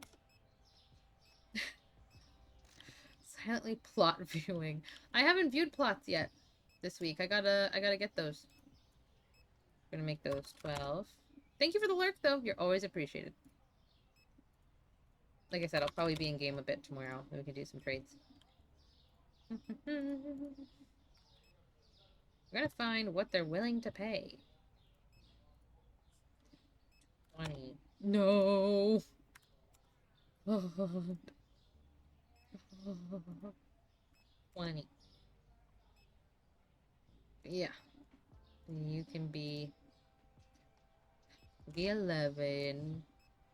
Silently plot viewing. I haven't viewed plots yet this week. I gotta get those. I'm gonna make those 12. Thank you for the lurk, though. You're always appreciated. Like I said, I'll probably be in game a bit tomorrow. Maybe we can do some trades. We're gonna find what they're willing to pay. 20. No. God. 20. Yeah. You can be 11.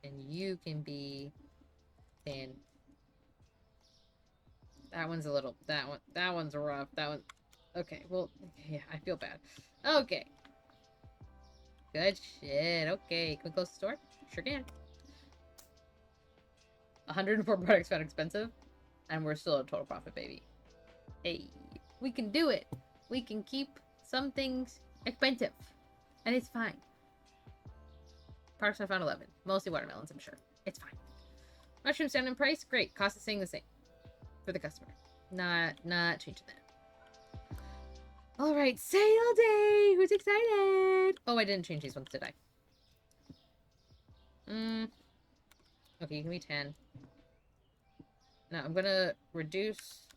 And you can be 10. That one's a little... That one's rough. That one... Okay, well... Yeah, I feel bad. Okay. Good shit. Okay, can we close the store? Sure can. 104 products found expensive. And we're still a total profit, baby. Hey, we can do it. We can keep some things expensive. And it's fine. Products I found 11. Mostly watermelons, I'm sure. It's fine. Mushrooms down in price? Great. Cost is staying the same. For the customer. Not changing that. Alright, sale day! Who's excited? Oh, I didn't change these ones, did I? Okay, you can be 10. Now, I'm gonna reduce...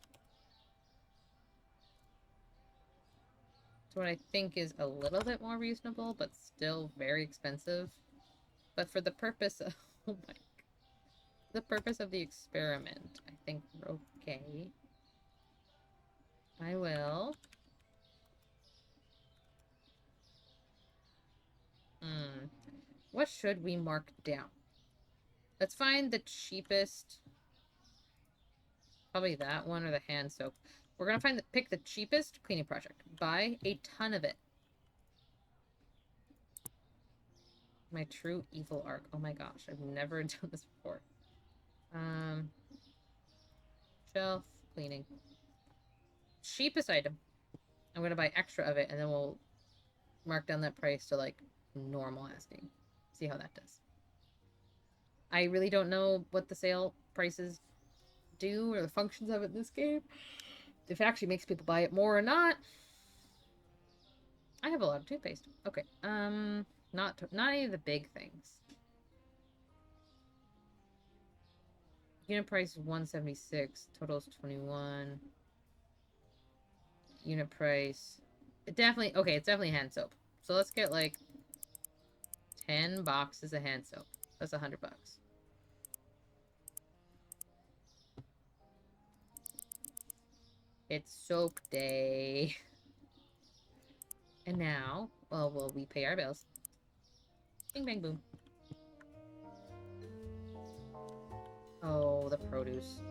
to what I think is a little bit more reasonable, but still very expensive. But for the purpose of oh my, the purpose of the experiment, I think we're okay. I will. What should we mark down? Let's find the cheapest. Probably that one or the hand soap. We're gonna pick the cheapest cleaning project. Buy a ton of it. My true evil arc. Oh my gosh, I've never done this before. Shelf cleaning. Cheapest item. I'm gonna buy extra of it, and then we'll mark down that price to like normal asking. See how that does. I really don't know what the sale prices do or the functions of it in this game. If it actually makes people buy it more or not. I have a lot of toothpaste. Okay. Not any of the big things. Unit price is 176. Total is 21. Unit price. It's definitely hand soap. So let's get like 10 boxes of hand soap. That's $100. It's soap day. And now, well, we pay our bills. Bing, bang, boom. Oh, the produce.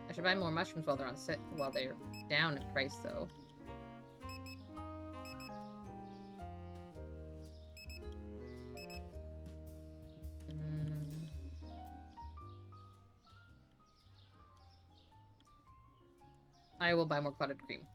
I should buy more mushrooms while they're down in price, though. I will buy more clotted cream.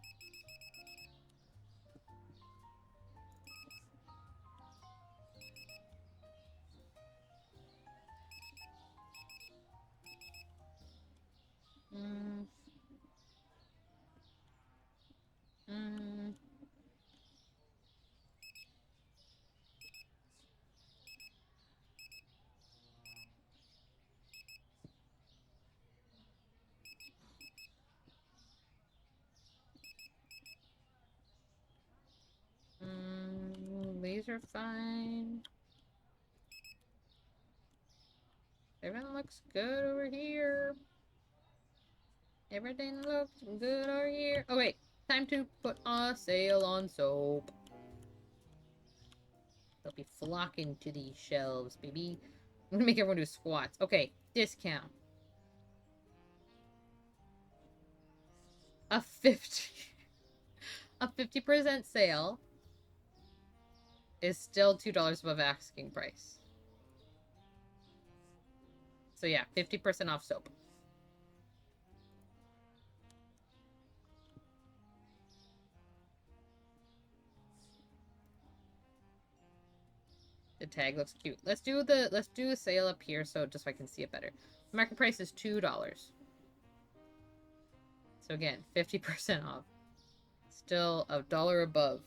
These are fine. Everything looks good over here. Everything looks good over here. Oh wait, time to put a sale on soap. They'll be flocking to these shelves, baby. I'm gonna make everyone do squats. Okay, discount. A 50% sale is still $2 above asking price. So yeah, 50% off soap. The tag looks cute. Let's do a sale up here so I can see it better. The market price is $2. So again, 50% off. Still $1 above.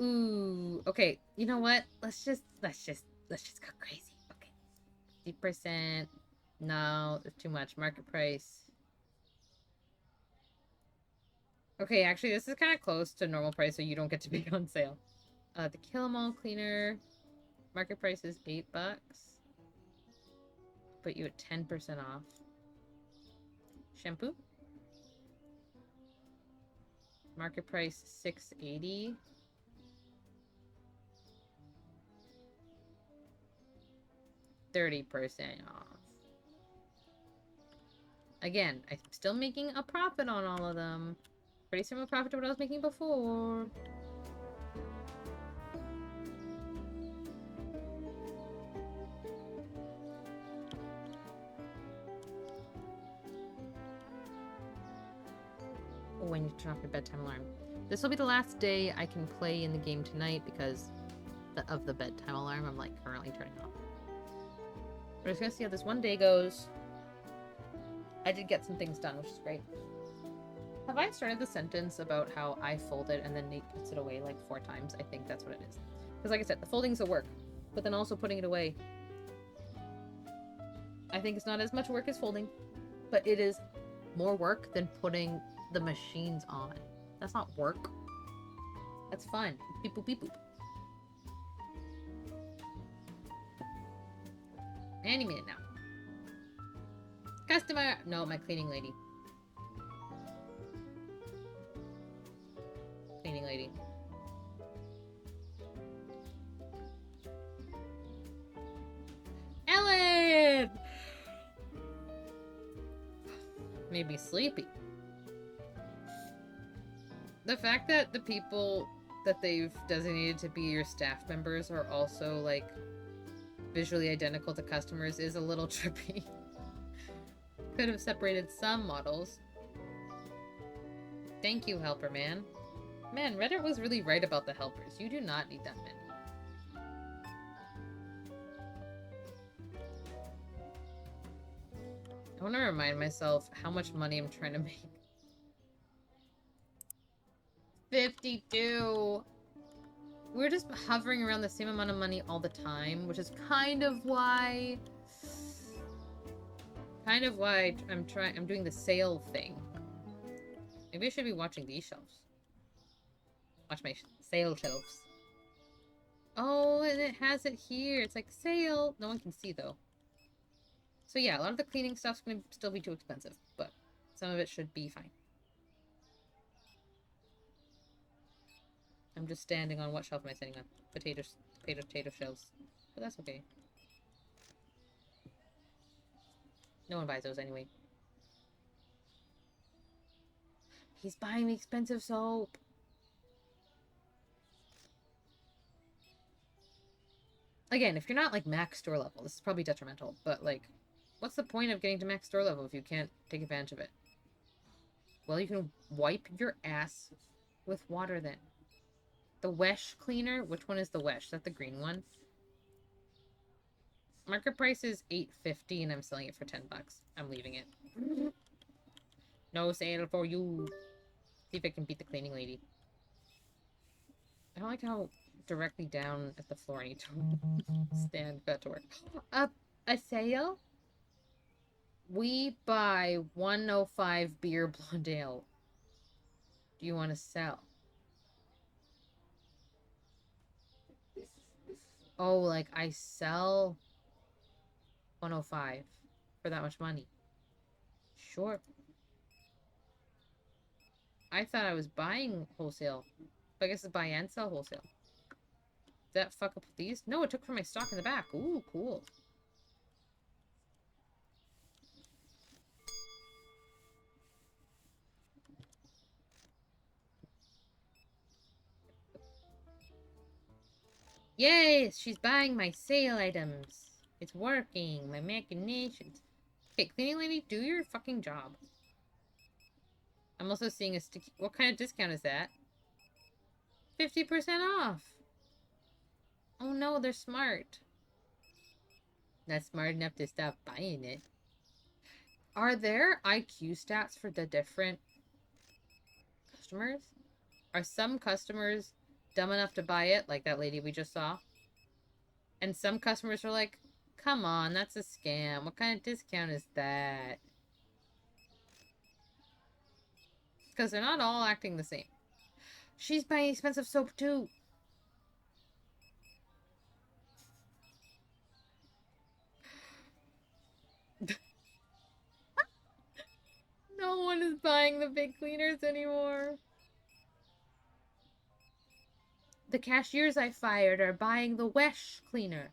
Ooh, okay. You know what? Let's just go crazy. Okay. 50%. No, it's too much. Market price. Okay, actually, this is kind of close to normal price, so you don't get to be on sale. The Kill 'Em All cleaner. Market price is $8. Put you at 10% off. Shampoo. Market price $6.80. $30% off. Again, I'm still making a profit on all of them. Pretty similar profit to what I was making before. Oh, I need to turn off your bedtime alarm. This will be the last day I can play in the game tonight because of the bedtime alarm I'm like currently turning off. We're just gonna see how this one day goes. I did get some things done, which is great. Have I started the sentence about how I fold it and then Nate puts it away like 4 times? I think that's what it is. Because like I said, the folding's a work, but then also putting it away, I think it's not as much work as folding, but it is more work than putting the machines on. That's not work. That's fun. Beep boop beep boop. Any minute now. Customer! No, my cleaning lady. Cleaning lady. Ellen! Made me sleepy. The fact that the people that they've designated to be your staff members are also, like, visually identical to customers is a little trippy. Could have separated some models. Thank you, helper man. Man, Reddit was really right about the helpers. You do not need that many. I want to remind myself how much money I'm trying to make. 52! We're just hovering around the same amount of money all the time, which is kind of why I'm doing the sale thing. Maybe I should be watching these shelves. Watch my sale shelves. Oh, and it has it here. It's like sale. No one can see though. So yeah, a lot of the cleaning stuff's gonna still be too expensive, but some of it should be fine. I'm just standing on, what shelf am I standing on? Potato shelves. But that's okay. No one buys those anyway. He's buying the expensive soap. Again, if you're not like max store level, this is probably detrimental, but like, what's the point of getting to max store level if you can't take advantage of it? Well, you can wipe your ass with water then. The Wesh cleaner? Which one is the Wesh? Is that the green one? Market price is $8.50 and I'm selling it for $10. I'm leaving it. No sale for you. See if I can beat the cleaning lady. I don't like how directly down at the floor I need to stand. Got to work. A sale? We buy 105 beer blonde ale. Do you want to sell? Oh, like I sell 105 for that much money. Sure. I thought I was buying wholesale. But I guess it's buy and sell wholesale. Did that fuck up with these? No, it took from my stock in the back. Ooh, cool. Yay! She's buying my sale items. It's working. My machinations. Okay, cleaning lady, do your fucking job. I'm also seeing a sticky... What kind of discount is that? 50% off! Oh no, they're smart. Not smart enough to stop buying it. Are there IQ stats for the different customers? Are some customers dumb enough to buy it, like that lady we just saw? And some customers are like, come on, that's a scam. What kind of discount is that? Because they're not all acting the same. She's buying expensive soap too. No one is buying the big cleaners anymore. The cashiers I fired are buying the Wesh cleaner.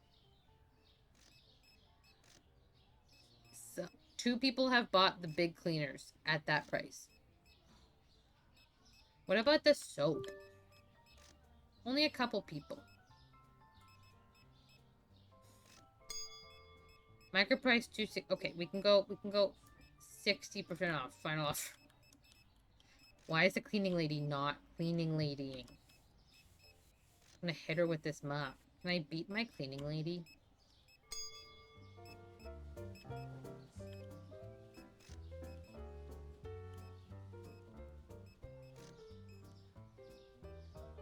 So, 2 people have bought the big cleaners at that price. What about the soap? Only a couple people. Micro price 260. Okay, we can go 60% off. Final offer. Why is the cleaning lady not cleaning ladying? I'm gonna hit her with this mop. Can I beat my cleaning lady?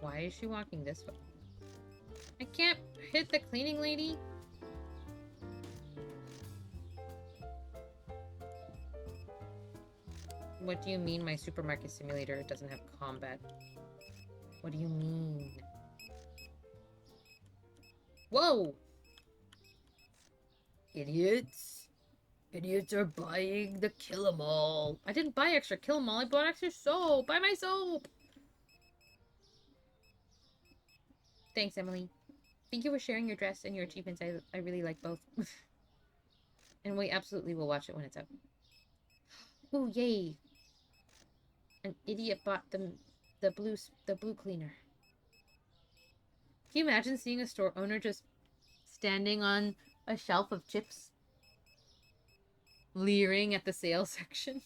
Why is she walking this way? I can't hit the cleaning lady. What do you mean my supermarket simulator doesn't have combat? What do you mean? Whoa! Idiots. Idiots are buying the kill-em-all. I didn't buy extra kill-em-all. I bought extra soap. Buy my soap. Thanks, Emily. Thank you for sharing your dress and your achievements. I really like both. And we absolutely will watch it when it's out. Ooh, yay. An idiot bought the blue cleaner. Can you imagine seeing a store owner just standing on a shelf of chips? Leering at the sale section?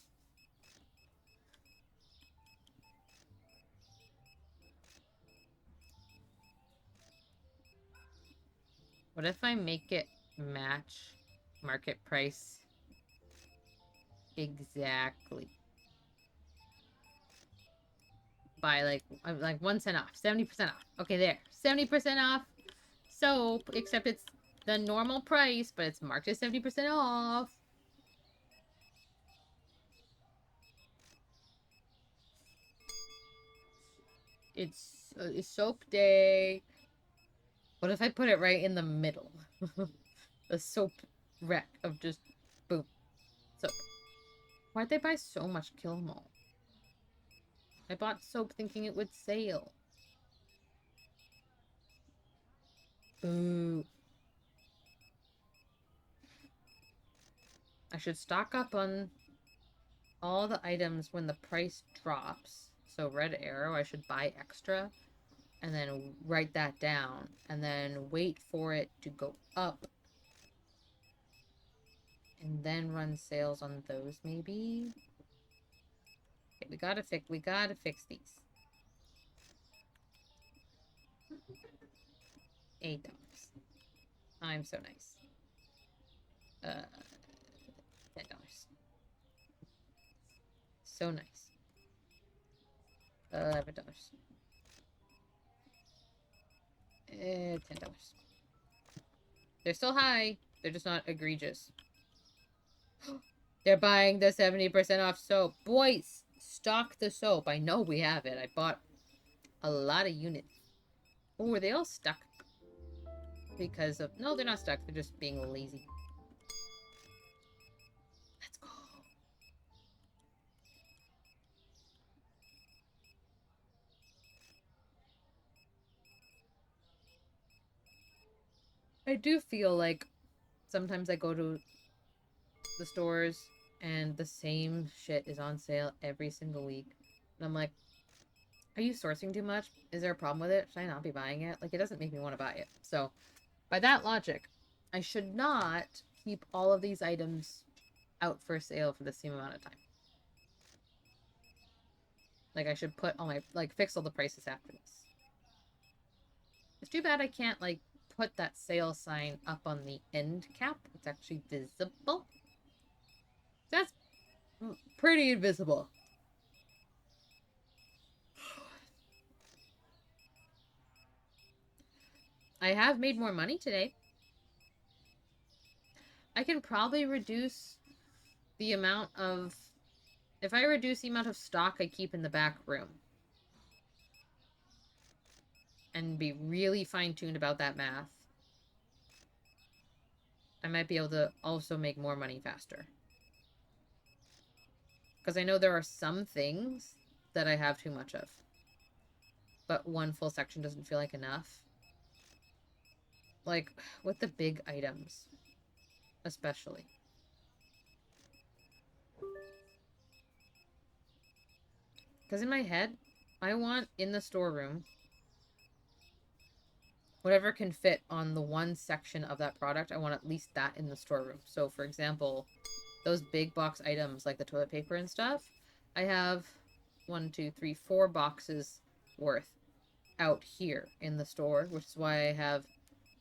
What if I make it match market price exactly? By like 1 cent off, 70% off. Okay, there, 70% off soap, except it's the normal price, but it's marked as 70% off. It's soap day. What if I put it right in the middle? The soap rack of just boom. Soap. Why'd they buy so much Kill-Em-All? I bought soap thinking it would sale. Boo. I should stock up on all the items when the price drops. So red arrow, I should buy extra. And then write that down. And then wait for it to go up. And then run sales on those, maybe? Okay, we gotta fix these. $8. I'm so nice. $10. So nice. $11. $10. They're still high. They're just not egregious. They're buying the 70% off soap. Boys, stock the soap. I know we have it. I bought a lot of units. Oh, are they all stuck? Because of... No, they're not stuck. They're just being lazy. Let's go. I do feel like sometimes I go to the stores and the same shit is on sale every single week. And I'm like, are you sourcing too much? Is there a problem with it? Should I not be buying it? Like, it doesn't make me want to buy it. So, by that logic, I should not keep all of these items out for sale for the same amount of time. Like, I should put all my, like, fix all the prices after this. It's too bad I can't, like, put that sale sign up on the end cap. It's actually visible. That's pretty invisible. I have made more money today. I can probably reduce the amount of... If I reduce the amount of stock I keep in the back room and be really fine-tuned about that math, I might be able to also make more money faster. Because I know there are some things that I have too much of. But one full section doesn't feel like enough. Like, with the big items. Especially. Because in my head, I want in the storeroom whatever can fit on the one section of that product. I want at least that in the storeroom. So, for example, those big box items like the toilet paper and stuff, I have 4 boxes worth out here in the store, which is why I have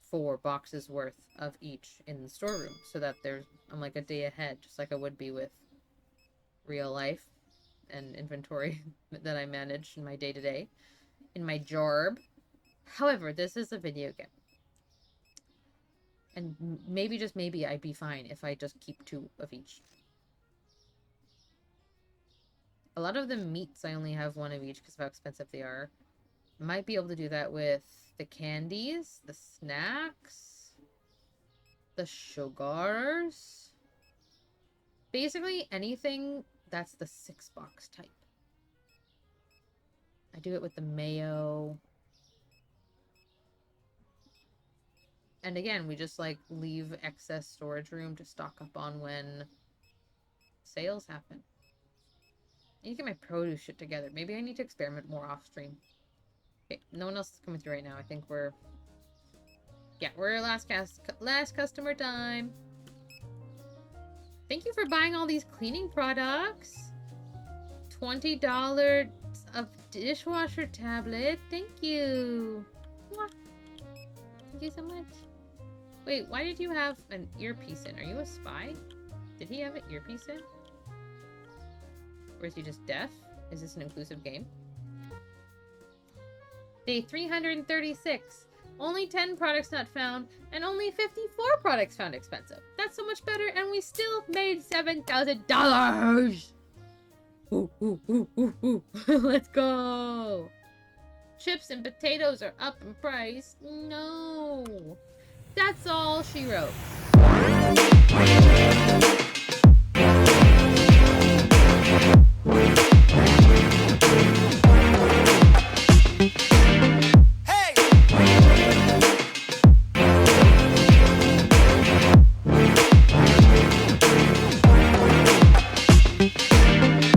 4 boxes worth of each in the storeroom, so that I'm like a day ahead, just like I would be with real life and inventory that I manage in my day-to-day. in my job. However, this is a video game. And maybe, just maybe, I'd be fine if I just keep 2 of each. A lot of the meats, I only have 1 of each because of how expensive they are. Might be able to do that with the candies, the snacks, the sugars. Basically, anything that's the 6-box type. I do it with the mayo. And again, we just like leave excess storage room to stock up on when sales happen. I need to get my produce shit together. Maybe I need to experiment more off stream. Okay, no one else is coming through right now. I think we're... Yeah, we're last customer time. Thank you for buying all these cleaning products. $20 of dishwasher tablet. Thank you. Mwah. Thank you so much. Wait, why did you have an earpiece in? Are you a spy? Did he have an earpiece in? Or is he just deaf? Is this an inclusive game? Day 336. Only 10 products not found, and only 54 products found expensive. That's so much better, and we still made $7,000! Ooh, ooh, ooh, ooh, ooh. Let's go! Chips and potatoes are up in price. No! That's all she wrote.